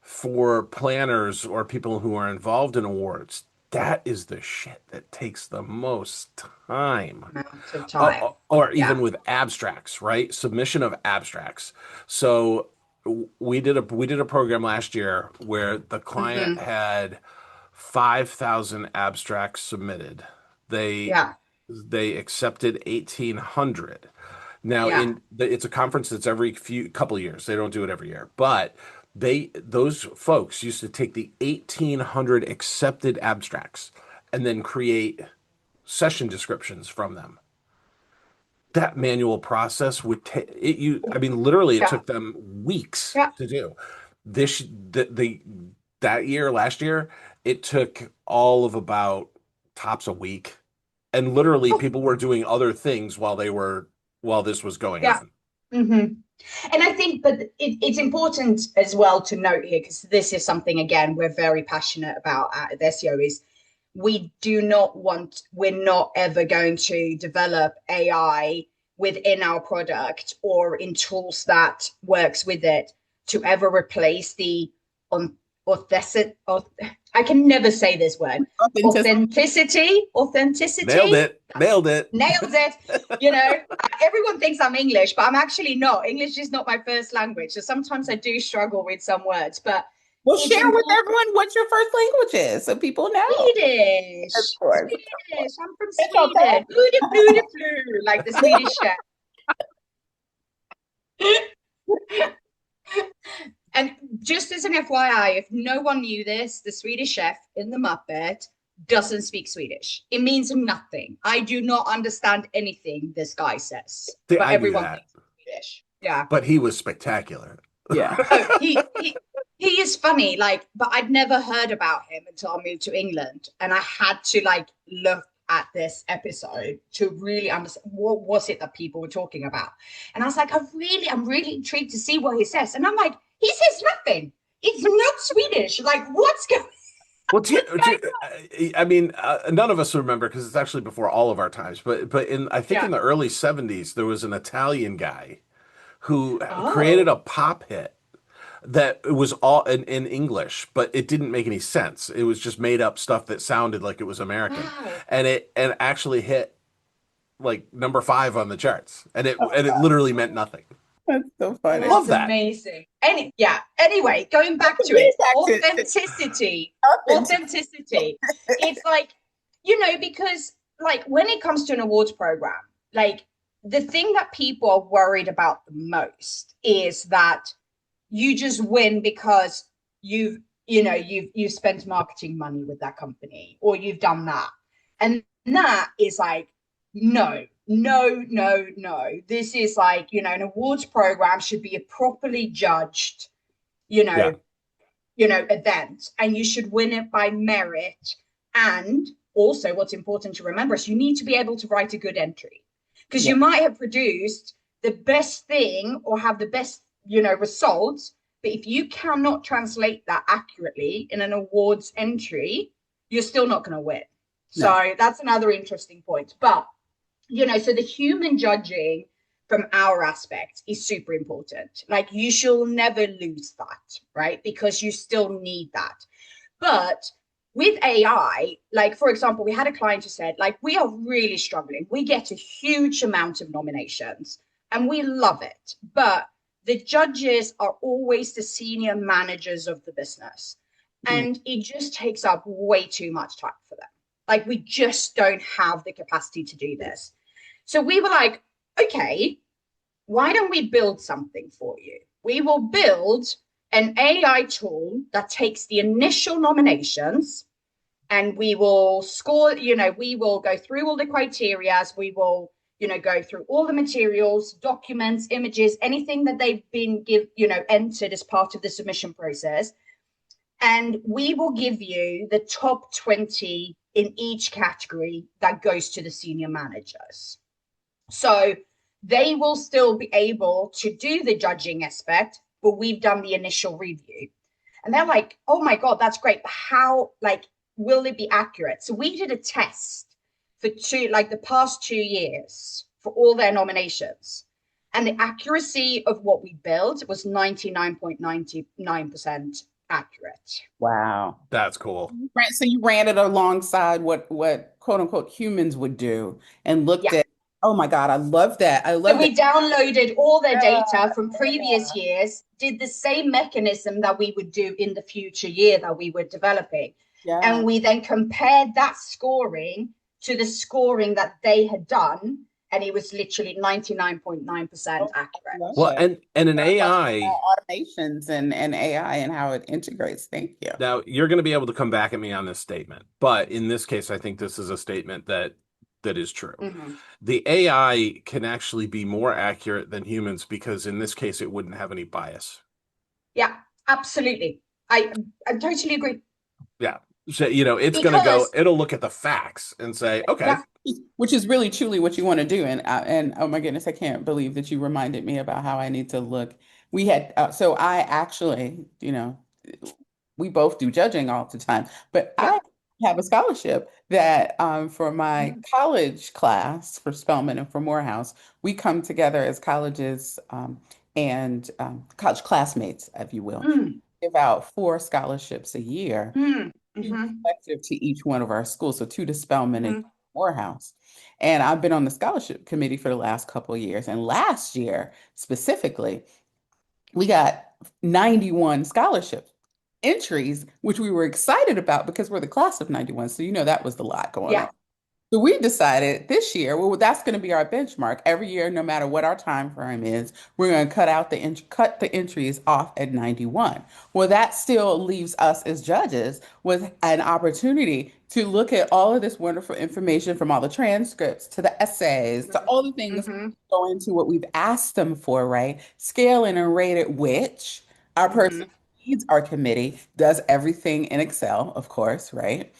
for planners or people who are involved in awards, that is the shit that takes the most time. Amount of time. Or Yeah. even with abstracts, right? Submission of abstracts. So we did a program last year where the client Hmm. had 5,000 abstracts submitted. They Yeah. they accepted 1,800. Now, Yeah. it's a conference that's every few couple of years. They don't do it every year, but those folks used to take the 1,800 accepted abstracts and then create session descriptions from them. That manual process would take it. I mean, literally, it Yeah. took them weeks Yeah. to do. This the that year, last year, it took all of about tops a week, and literally, Oh, people were doing other things while this was going yeah. on. Hmm. And I think, but it's important as well to note here, because this is something, again, we're very passionate about at Evessio, is we're not ever going to develop AI within our product or in tools that works with it to ever replace the on authentic, I can never say this word, Authenticity. Nailed authenticity. it. Nailed it. Nailed it. You know, everyone thinks I'm English, but I'm actually not. English is not my first language. So sometimes I do struggle with some words, but Well, it's share with important. everyone what your first language is so people know. Of Swedish. course. Swedish. I'm from It's okay. Sweden. Booty fluty flu, like the Swedish chef. And just as an FYI, if no one knew this, the Swedish chef in the Muppet doesn't speak Swedish. It means nothing. I do not understand anything this guy says, See, but I knew everyone that, thinks it's Swedish. Yeah. but he was spectacular. Yeah. Oh, he is funny, like, but I'd never heard about him until I moved to England, and I had to like look at this episode to really understand what was it that people were talking about. And I was like, I'm really intrigued to see what he says. And I'm like, he says nothing. It's not Swedish. Like, what's going? Well, I mean, none of us remember because it's actually before all of our times. But in I think Yeah. in the early '70s, there was an Italian guy who created Oh. a pop hit that was all in English, but it didn't make any sense. It was just made up stuff that sounded like it was American, Wow. and actually hit like number 5 on the charts, and it literally meant nothing. That's so Oh, funny. that's Love that. amazing. Yeah. Anyway, going back The to it, Swedish accent. Authentic. authenticity. It's like, because like when it comes to an awards program, like the thing that people are worried about the most is that you just win because you've spent marketing money with that company or you've done that. And that is like, no, no, no, no. This is like, an awards program should be a properly judged, you Yeah, know, event, and you should win it by merit. And also what's important to remember is you need to be able to write a good entry, because Yeah. you might have produced the best thing or have the best, results, but if you cannot translate that accurately in an awards entry, you're still not going to win. No. So that's another interesting point. But so the human judging from our aspect is super important. Like, you shall never lose that, right? Because you still need that. But with AI, like, for example, we had a client who said, like, we are really struggling. We get a huge amount of nominations and we love it. But the judges are always the senior managers of the business. Mm. And it just takes up way too much time for them. Like, we just don't have the capacity to do this. So we were like, okay, why don't we build something for you? We will build an AI tool that takes the initial nominations, and we will score, we will go through all the criterias. We will, go through all the materials, documents, images, anything that they've been entered as part of the submission process. And we will give you the top 20 in each category that goes to the senior managers. So they will still be able to do the judging aspect, but we've done the initial review. And they're like, oh my God, that's great. But how, like, will it be accurate? So we did a test for the past 2 years for all their nominations. And the accuracy of what we built was 99.99% accurate. Wow. That's cool. So you ran it alongside what quote unquote humans would do and looked Yeah. at, oh my God, I love that. I So love that. we downloaded all their Yeah, data from previous years, did the same mechanism that we would do in the future year that we were developing. yeah. And we then compared that scoring to the scoring that they had done. And it was literally 99.9% Oh, I accurate. love Well, it. and an Learn about AI, automations and AI and how it integrates. Thank you. now you're going to be able to come back at me on this statement, but in this case, I think this is a statement that is true. Mm-hmm. The AI can actually be more accurate than humans because in this case, it wouldn't have any bias. Yeah, absolutely. I totally agree. Yeah. So, it's going to go, Because, it'll look at the facts and say, okay, yeah, Which is really truly what you want to do. And oh my goodness, I can't believe that you reminded me about how I need to look. We had so I actually, we both do judging all the time, but yeah. I have a scholarship that for my college class for Spelman and for Morehouse, we come together as colleges and college classmates, if you will, Mm, give out 4 scholarships a year, mm, two mm-hmm, collective to each one of our schools, so 2 to Spelman and mm-hmm. Morehouse. And I've been on the scholarship committee for the last couple of years. And last year, specifically, we got 91 scholarship entries, which we were excited about because we're the class of 91. So, that was a lot going on. Yeah. So we decided this year, well, that's going to be our benchmark. Every year, no matter what our time frame is, we're going to cut the entries off at 91. Well, that still leaves us as judges with an opportunity to look at all of this wonderful information from all the transcripts to the essays to all the things Mm-hmm, go into what we've asked them for, right? Scale and rate it, which our mm-hmm. person who leads our committee does everything in Excel, of course, right?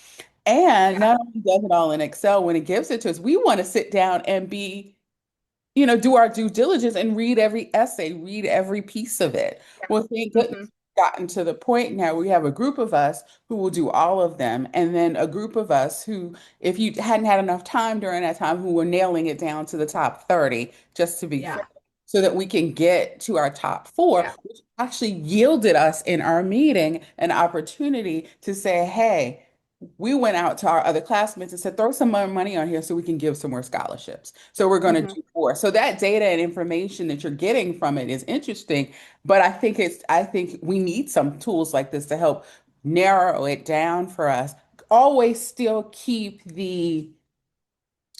And Yeah. not only does it all in Excel, when it gives it to us, we want to sit down and do our due diligence and read every essay, read every piece of it. Yeah. Well, thank goodness Mm-hmm. we've gotten to the point now we have a group of us who will do all of them, and then a group of us who, if you hadn't had enough time during that time, who were nailing it down to the top 30, just to be fair, Yeah. so that we can get to our top four, Yeah. which actually yielded us in our meeting an opportunity to say, hey, we went out to our other classmates and said, throw some more money on here so we can give some more scholarships. So we're going to Mm-hmm. do 4. So that data and information that you're getting from it is interesting, but I think we need some tools like this to help narrow it down for us. Always still keep the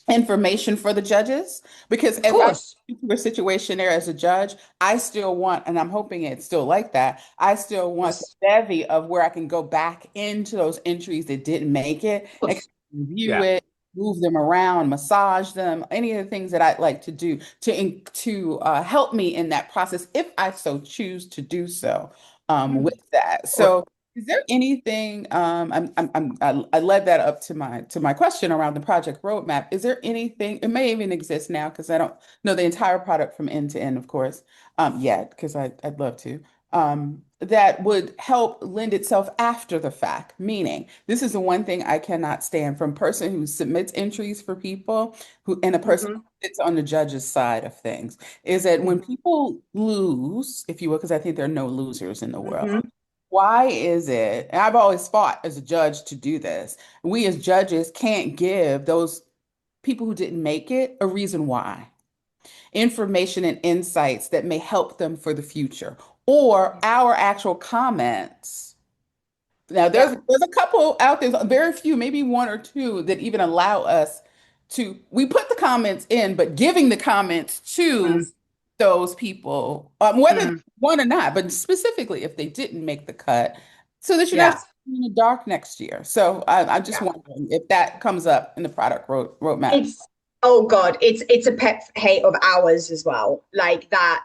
information for the judges because Of if I course. get into a situation there as a judge, I still want, and I'm hoping it's still like that, I still want the Yes. bevy of where I can go back into those entries that didn't make it Of and course. review yeah. it, move them around, massage them, any of the things that I'd like to do to help me in that process if I so choose to do so Mm. with that. Well, So is there anything, I led that up to my question around the project roadmap. Is there anything, it may even exist now because I don't know the entire product from end to end, of course, yet, because I'd love to, that would help lend itself after the fact. Meaning, this is the one thing I cannot stand from person who submits entries for people who, and a person Mm-hmm. who sits on the judge's side of things, is that when Mm-hmm. people lose, if you will, because I think there are no losers in the world. Mm-hmm. Why is it, and I've always fought as a judge to do this, we as judges can't give those people who didn't make it a reason why, information and insights that may help them for the future, or our actual comments. Now, Yeah. there's a couple out there, very few, maybe 1 or 2 that even allow us to, we put the comments in, but giving the comments to Mm. those people, whether they Mm. won or not, but specifically if they didn't make the cut, so that you're not Yeah. in the dark next year. So I'm just Yeah. wondering if that comes up in the product roadmap. It's oh God, it's a pet hate of ours as well. Like that,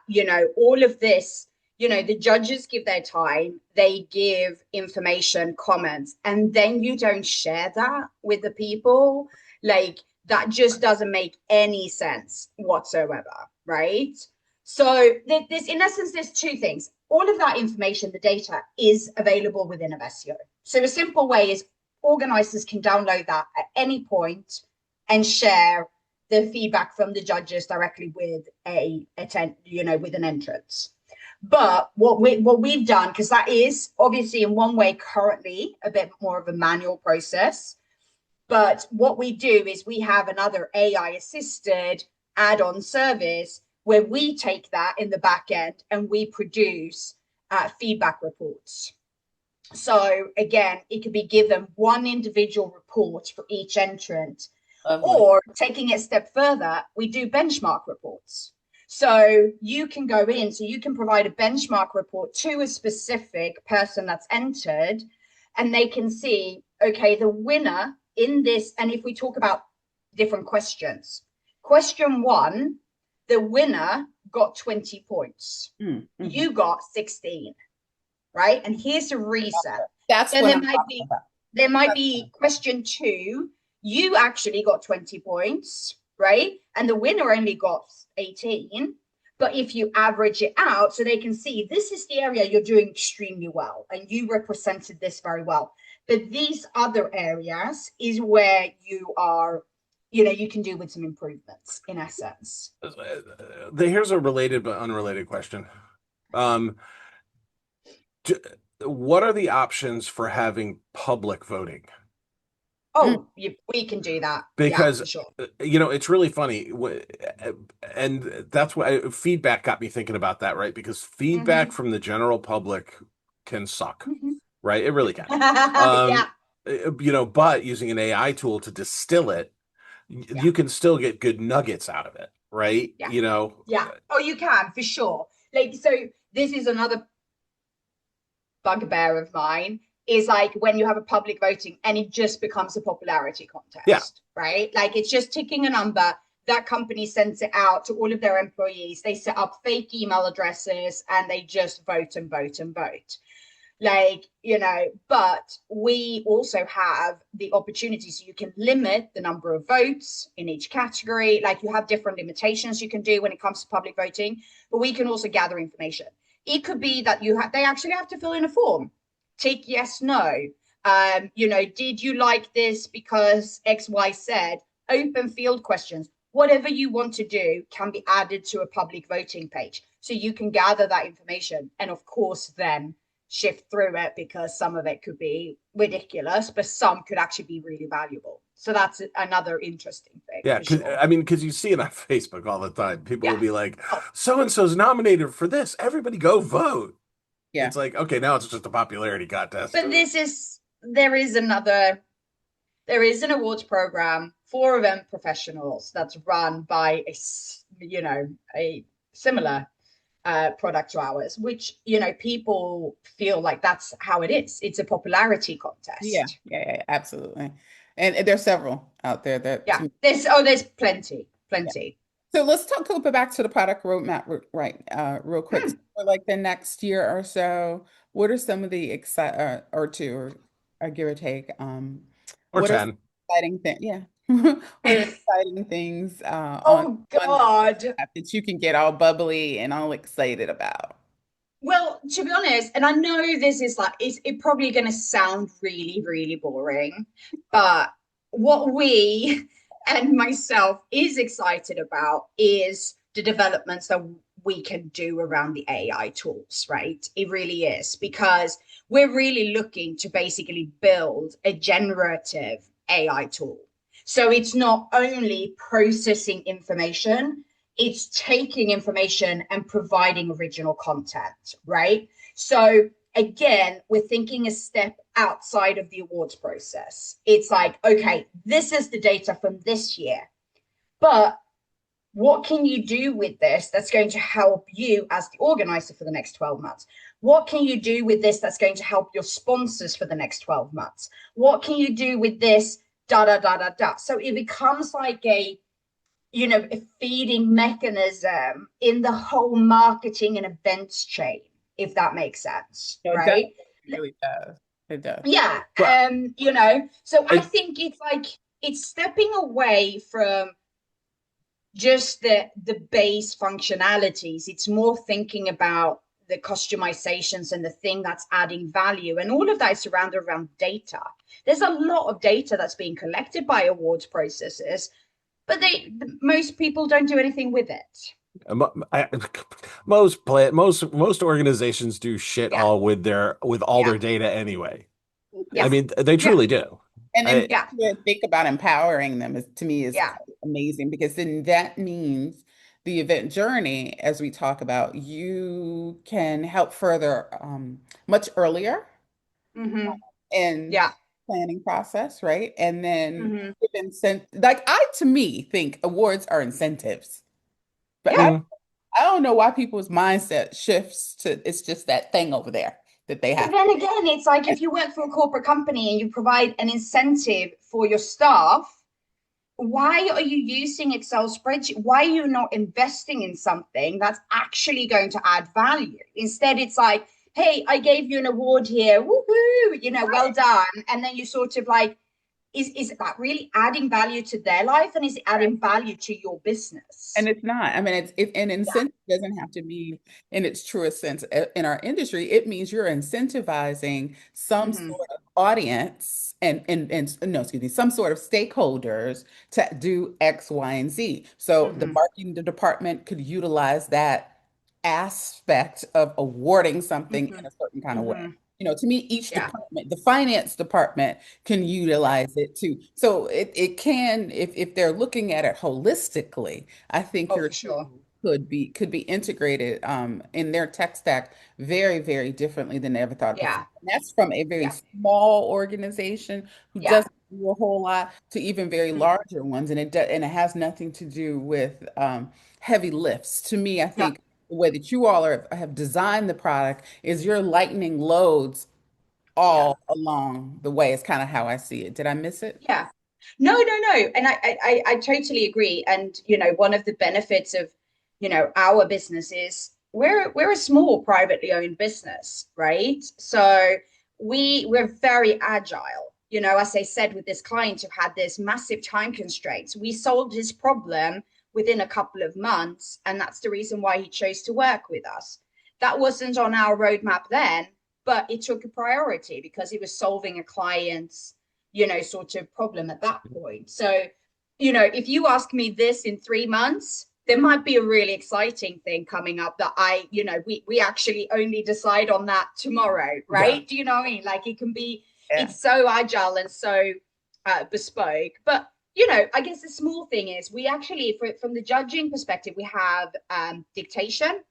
all of this, the judges give their time, they give information, comments, and then you don't share that with the people. Like that just doesn't make any sense whatsoever. right? So there's, in essence, there's two things. All of that information, the data, is available within Evessio. So a simple way is organizers can download that at any point and share the feedback from the judges directly with with an entrance. But what we've done, because that is obviously in one way currently a bit more of a manual process, but what we do is we have another AI assisted add-on service where we take that in the back end and we produce feedback reports. So again, it could be given one individual report for each entrant. Lovely. Or taking it a step further, we do benchmark reports. So you can go in, so you can provide a benchmark report to a specific person that's entered, and they can see, okay, the winner in this, and if we talk about different questions, question one, the winner got 20 points. Mm-hmm. You got 16, right? And here's the reason. That's then what there I'm might be about. there might be question two, you actually got 20 points, right? And the winner only got 18. But if you average it out, so they can see this is the area you're doing extremely well and you represented this very well. But these other areas is where you are, you can do with some improvements in essence. Here's a related but unrelated question. What are the options for having public voting? Oh, we can do that. Because, yeah, for sure. It's really funny. And that's why feedback got me thinking about that, right? Because feedback from the general public can suck, right? It really can. Yeah. But using an AI tool to distill it, you can still get good nuggets out of it, right? Yeah. Yeah. Oh, you can, for sure. Like, so this is another bugbear of mine, is like when you have a public voting and it just becomes a popularity contest, right? Like it's just ticking a number. That company sends it out to all of their employees. They set up fake email addresses and they just vote and vote and vote. Like, but we also have the opportunity, so you can limit the number of votes in each category. Like you have different limitations you can do when it comes to public voting, but we can also gather information. It could be that they actually have to fill in a form, take yes, no. Did you like this because X, Y, Z? Open field questions. Whatever you want to do can be added to a public voting page. So you can gather that information and of course then shift through it, because some of it could be ridiculous, but some could actually be really valuable. So that's another interesting thing. Yeah, sure. because you see it on Facebook all the time. People will be like, so and so's nominated for this. Everybody go vote. Yeah. It's like, okay, now it's just a popularity contest. But there is an awards program for event professionals that's run by a similar product to ours, which people feel like that's how it is. It's a popularity contest. Yeah, absolutely. And there's several out there that there's plenty. Yeah. So let's go back to the product roadmap, right? Real quick. So for like the next year or so, what are some of the or two, or give or take, or what 10 are exciting things? Yeah. What are exciting things oh God, that you can get all bubbly and all excited about? Well, to be honest, and I know this is like, it's probably going to sound really, really boring, but what we and myself is excited about is the developments that we can do around the AI tools, right? It really is, because we're really looking to basically build a generative AI tool. So it's not only processing information, it's taking information and providing original content, right? So again, we're thinking a step outside of the awards process. It's like, okay, this is the data from this year, but what can you do with this that's going to help you as the organizer for the next 12 months? What can you do with this that's going to help your sponsors for the next 12 months? What can you do with this? Da, da, da, da, da. So it becomes like a feeding mechanism in the whole marketing and events chain, if that makes sense, right? It really does. It does. Yeah. So I think it's like, it's stepping away from just the base functionalities. It's more thinking about the customizations and the thing that's adding value. And all of that is surrounded around data. There's a lot of data that's being collected by awards processes, but most people don't do anything with it. I, most organizations do shit Yeah, all with all yeah, their data anyway. I yeah, Focus. mean, they yeah, truly do. And then I yeah, to think about empowering them is to me is yeah. quite amazing because then that means the event journey, as we talk about, you can help further much earlier Mm-hmm. in Yeah. planning process, right? And then Mm-hmm. give like to me think awards are incentives. But Yeah. mm, I don't know why people's mindset shifts to it's just that thing over there that they But have. then again, it's like if you work for a corporate company and you provide an incentive for your staff, why are you using Excel spreadsheet? Why are you not investing in something that's actually going to add value? Instead, it's like, hey, I gave you an award here, woohoo, well done. And then you sort of like, is that really adding value to their life, and is it adding value to your And business? it's not. I mean, an Yeah. incentive doesn't have to mean in its truest sense in our industry. It means you're incentivizing some Mm-hmm. sort of audience and no, excuse me, some sort of stakeholders to do X, Y, and Z. So the Mm-hmm. marketing department could utilize that aspect of awarding something in Mm-hmm. a certain kind of way. Mm-hmm. To me, each Yeah. department, the finance department can Yeah. utilize it too. So it can, if they're looking at it holistically, I think Oh, your for tool sure. could be integrated in their tech stack very, very differently than they ever thought before. Yeah. And that's from a very Yeah. small organization who Yeah. doesn't do a whole lot to even very Mm-hmm. larger ones, and it has nothing to do with heavy lifts. To me, I Yeah. think the way that you all have designed the product is you're lightening loads Yeah. all along the way is kind of how I see it. Did I miss it? Yeah. No, no, no. And I totally agree. And one of the benefits of, our business is we're a small privately owned business, right? So we're very agile. As I said with this client who had this massive time constraints, we solved his problem within a couple of months, and that's the reason why he chose to work with us. That wasn't on our roadmap then, but it took a priority because he was solving a client's sort of problem at that point. So, if you ask me this in 3 months, there might be a really exciting thing coming up that we actually only decide on that tomorrow, yeah. right? Do you know what I mean? Like it can be, Yeah. it's so agile and so bespoke. But I guess the small thing is we actually, from the judging perspective, we have dictation.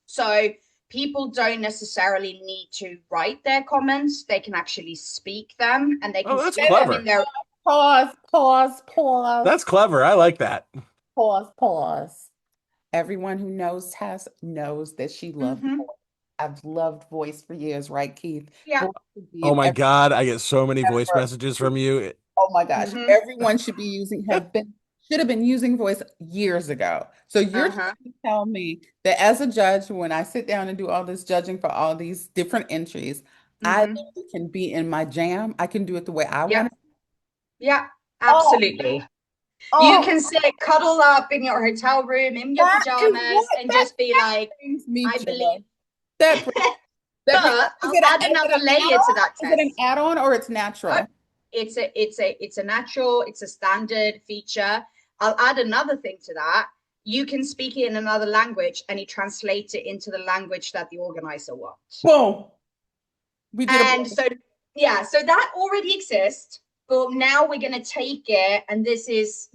So people don't necessarily need to write their comments. They can actually speak them, and they can Oh, that's speak them in clever. their. Pause, pause, pause, That's clever. I like that. pause, pause. Everyone who knows Tess knows that she loved Mm-hmm. voice. I've loved voice for years, right, Keith? Yeah. Voice should be Oh in my every God, I get so many voice effort. messages from you. Oh my gosh. Mm-hmm. Everyone should be should have been using voice years ago. So you're trying Uh-huh. to tell me that as a judge, when I sit down and do all this judging for all these different entries, I Mm-hmm. literally can be in my jam. I can do it the way I want Yeah. it. Yeah. Oh, Absolutely. You oh, can sit cuddle up in your hotel room in your that is pajamas what and just be like, brings me I joy. believe. That brings that bring, But I'll add is it another an layer to add-on? that, Is it an Tess. add-on or it's No, natural? it's a natural, it's a standard feature. I'll add another thing to that. You can speak it in another language and it translates it into the language that the organizer wants. Boom. We did a And so yeah, so that already exists. But now we're going to take it, and this is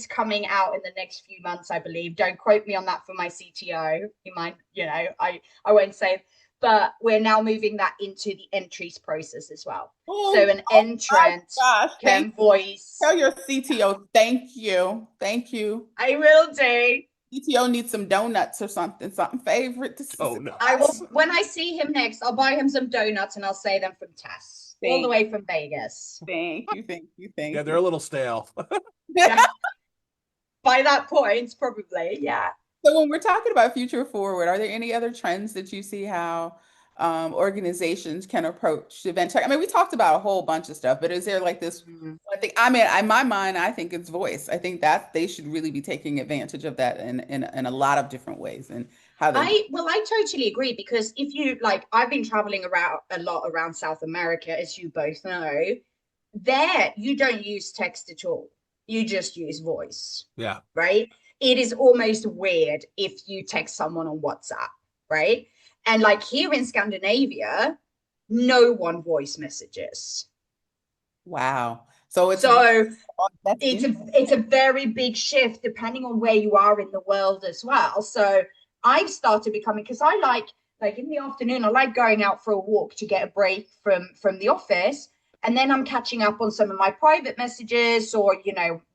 coming out in the next few months, I believe. Don't quote me on that for my CTO. You might, I won't say, but we're now moving that into the entries process as well. So oh, an oh my entrant gosh. Thank can you. voice. Tell your CTO, thank you. Thank you. I will do. CTO needs some donuts or something favorite to Oh, I nuts. will when I see him next. I'll buy him some donuts and I'll say them from Tess, all the thank, way from Vegas. thank you, thank you, Yeah, thank they're you. a little stale. Yeah, by that point, probably. Yeah. So when we're talking about future forward, are there any other trends that you see how organizations can approach event tech? I mean, we talked about a whole bunch of stuff, but is there like this Mhm. one thing? I mean, in my mind, I think it's voice. I think that they should really be taking advantage of that in a lot of different ways and how they do. I totally agree, because if you like, I've been traveling around a lot around South America, as you both know. There, you don't use text at all. You just use voice, Yeah. right? It is almost weird if you text someone on WhatsApp, right? And like here in Scandinavia, no one voice messages. Wow. So it's So that's in it's a very big shift depending on where you are in the world as well. So I've started becoming, because I like in the afternoon, I like going out for a walk to get a break from the office. And then I'm catching up on some of my private messages, or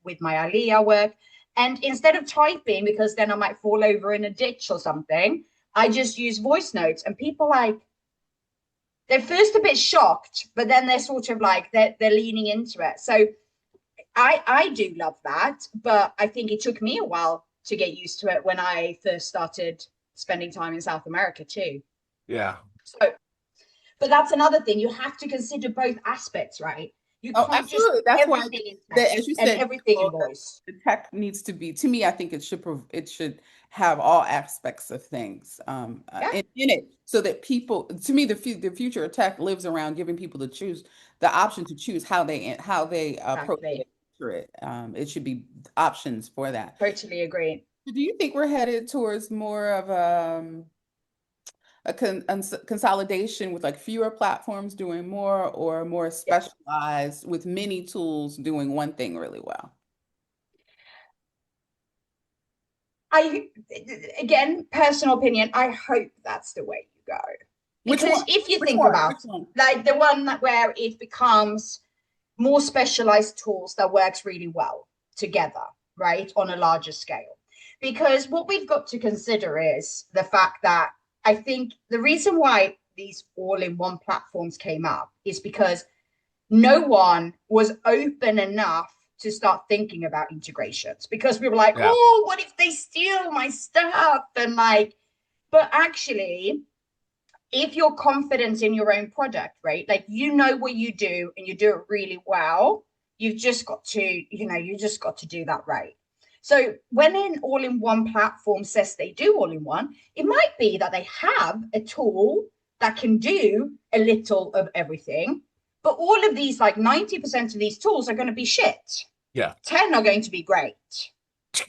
with my Aliyah work. And instead of typing, because then I might fall over in a ditch or something, I just use voice notes. And people like, they're first a bit shocked, but then they're sort of like they're leaning into it. So I do love that, but I think it took me a while to get used to it when I first started spending time in South America too. Yeah. So, but that's another thing. You have to consider both aspects, right? You Oh, can't just absolutely. That's why everything in that, as text you and said, everything in voice. the tech needs to be, to me, I think it should have all aspects of things Yeah, in it so that people, to me, the future of tech lives around giving people to choose the option to choose how they approach exactly. it. It should be options for that. Totally agree. Do you think we're headed towards more of consolidation with like fewer platforms doing more or more Yeah. specialized with many tools doing one thing really well? I again, personal opinion, I hope that's the way you go. Which Because one? if you Which think one? about Which one? like the one where it becomes more specialized tools that works really well together, right, on a larger scale. Because what we've got to consider is the fact that I think the reason why these all-in-one platforms came up is because no one was open enough to start thinking about integrations, because we were like, Yeah. oh, what if they steal my stuff? And like, but actually, if you're confident in your own product, right? Like you know what you do and you do it really well, you just got to do that right. So when an all-in-one platform says they do all-in-one, it might be that they have a tool that can do a little of everything, but all of these, like 90% of these tools are going to be shit. Yeah. 10 are going to be great.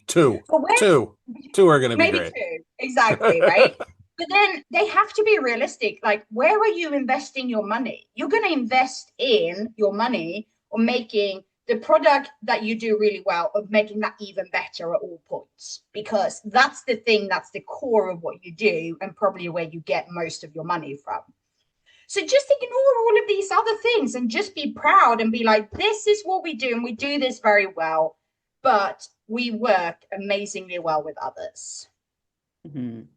Two. But when Two. Two are going to be maybe great. two, exactly, right? But then they have to be realistic. Like, where are you investing your money? You're going to invest in your money on making the product that you do really well, of making that even better at all points, because that's the thing, that's the core of what you do, and probably where you get most of your money from. So just ignore all of these other things and just be proud and be like, this is what we do, and we do this very well, but we work amazingly well with others. Mhm.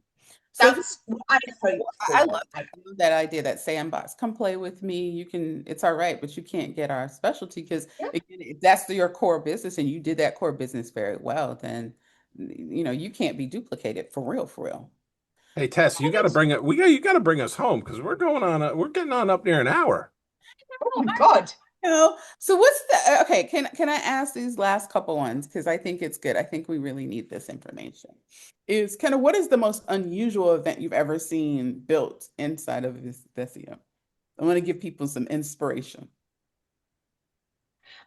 So if you, That's what I hope I for. love that. I love that idea, that sandbox. Come play with me. You can, it's all right, but you can't get our specialty because Yeah. again, if that's your core business and you did that core business very well, then you can't be duplicated for real, for real. Hey Tess, you got to bring it. You got to bring us home because we're getting on up near an hour. Oh my God. So what's the okay? Can I ask these last couple ones because I think it's good. I think we really need this information. Is kind of what is the most unusual event you've ever seen built inside of this Evessio? I want to give people some inspiration.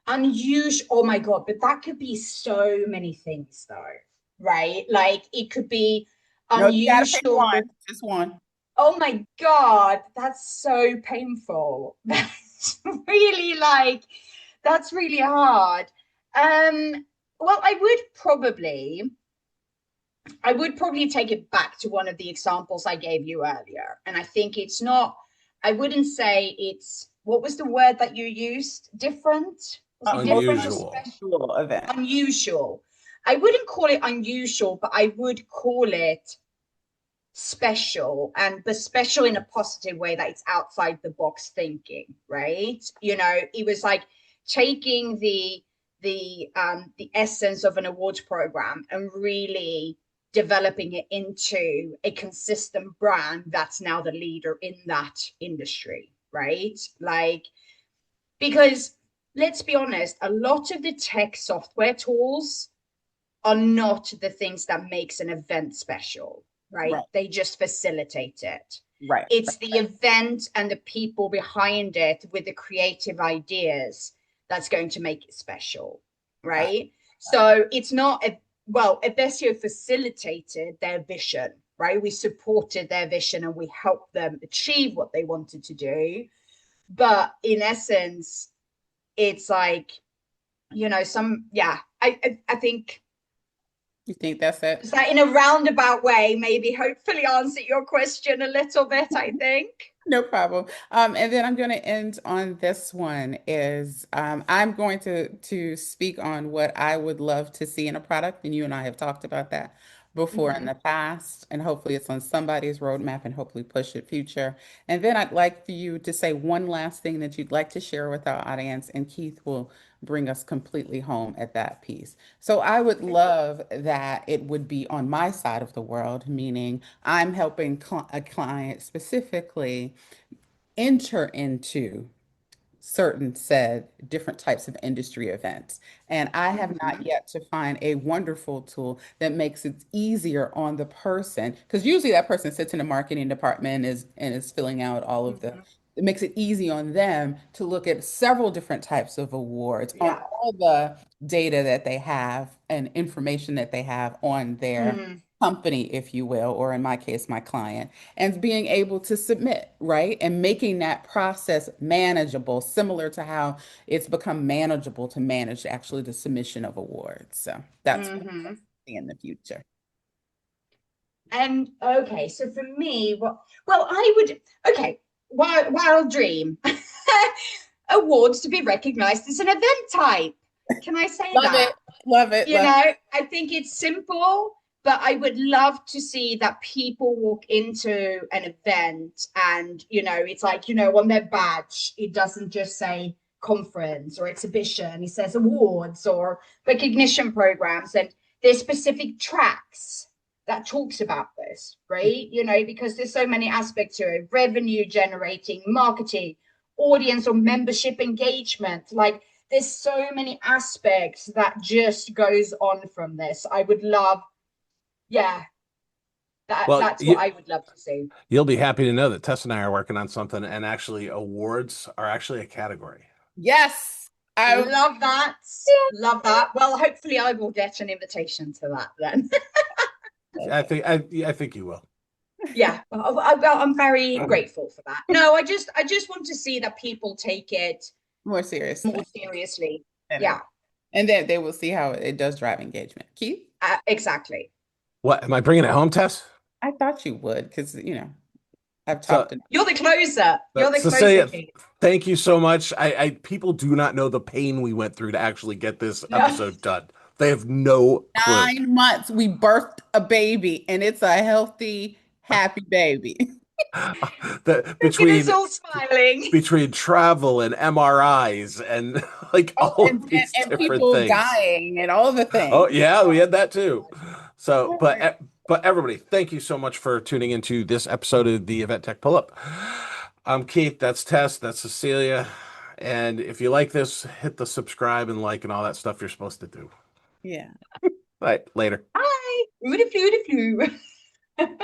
Unusual. Oh my God. But that could be so many things though, right? Like it could be No, you got to pick one. unusual. Just one. Oh my God. That's so painful. That's really like, that's really hard. Well, I would probably take it back to one of the examples I gave you earlier. And I think it's not, I wouldn't say it's, what was the word that you used? Different? Was it Most different or Unusual. special? unusual event. Unusual. I wouldn't call it unusual, but I would call it special, and but special in a positive way, that it's outside the box thinking, right? It was like taking the essence of an awards program and really developing it into a consistent brand that's now the leader in that industry, right? Like, because let's be honest, a lot of the tech software tools are not the things that makes an event special, right? Right. They just facilitate it. Right. It's the event and the people behind it with the creative ideas that's going to make it special, I, right? I, So it's not a, well, Evessio facilitated their vision, right? We supported their vision and we helped them achieve what they wanted to do. But in essence, it's like, I think you think that's it? does that in a roundabout way maybe hopefully answer your question a little bit, I think. No problem. And then I'm going to end on this one is I'm going to speak on what I would love to see in a product, and you and I have talked about that before in Mm-hmm. the past, and hopefully it's on somebody's roadmap and hopefully push it future. And then I'd like for you to say one last thing that you'd like to share with our audience, and Keith will bring us completely home at that piece. So I would love that it would be on my side of the world, meaning I'm helping a client specifically enter into certain said different types of industry events. And I have not Mm-hmm. yet to find a wonderful tool that makes it easier on the person, because usually that person sits in the marketing department and is filling out all of the, Mm-hmm. it makes it easy on them to look at several different types of awards on Yeah. all the data that they have and information that they have on their Mm. company, if you will, or in my case, my client, and being able to submit, right? And making that process manageable, similar to how it's become manageable to manage actually the submission of awards. So that's what Mm-hmm. I see in the future. And okay, so for me, well, I would, okay, wild dream. Awards to be recognized as an event type. Can I say Love it. that? Love it. You Love know, I think it's simple, but I would love to see that people walk into an event and, it's like, on their badge, it doesn't just say conference or exhibition, it says awards or recognition programs. And there's specific tracks that talks about this, it. right? Because there's so many aspects to it: revenue generating, marketing, audience or membership engagement. Like, there's so many aspects that just goes on from this. I would love, yeah, Well, that's what I would love to see. you'll be happy to know that Tess and I are working on something, and actually, awards are actually a category. Yes. I Love that. Love that. Well, hopefully I will get an invitation to that then. I think you will. Yeah, I'm very grateful for that. No, I just want to see that people take it more seriously. more seriously. And Yeah, then they will see how it does drive engagement. Keith, exactly. What am I bringing it home, Tess? I thought you would because, I've So, talked to You're the closer. You're the closer, Cecilia, Keith. thank you so much. People do not know the pain we went through to actually get this No. episode done. They have no clue. 9 months. We birthed a baby, and it's a healthy, happy baby. The Look at us between all smiling. travel and MRIs and like Oh, all and, of and, these and different people things. dying and all the Oh things. yeah, we had that too. So, Oh my but everybody, thank you so much for tuning into this episode of the Event Tech Pull Up. I'm Keith. That's Tess. That's Cecilia. And if you like this, hit the subscribe and like and all that stuff you're supposed to do. Yeah. All right, later. Hi. Ooda flu, ooda flu.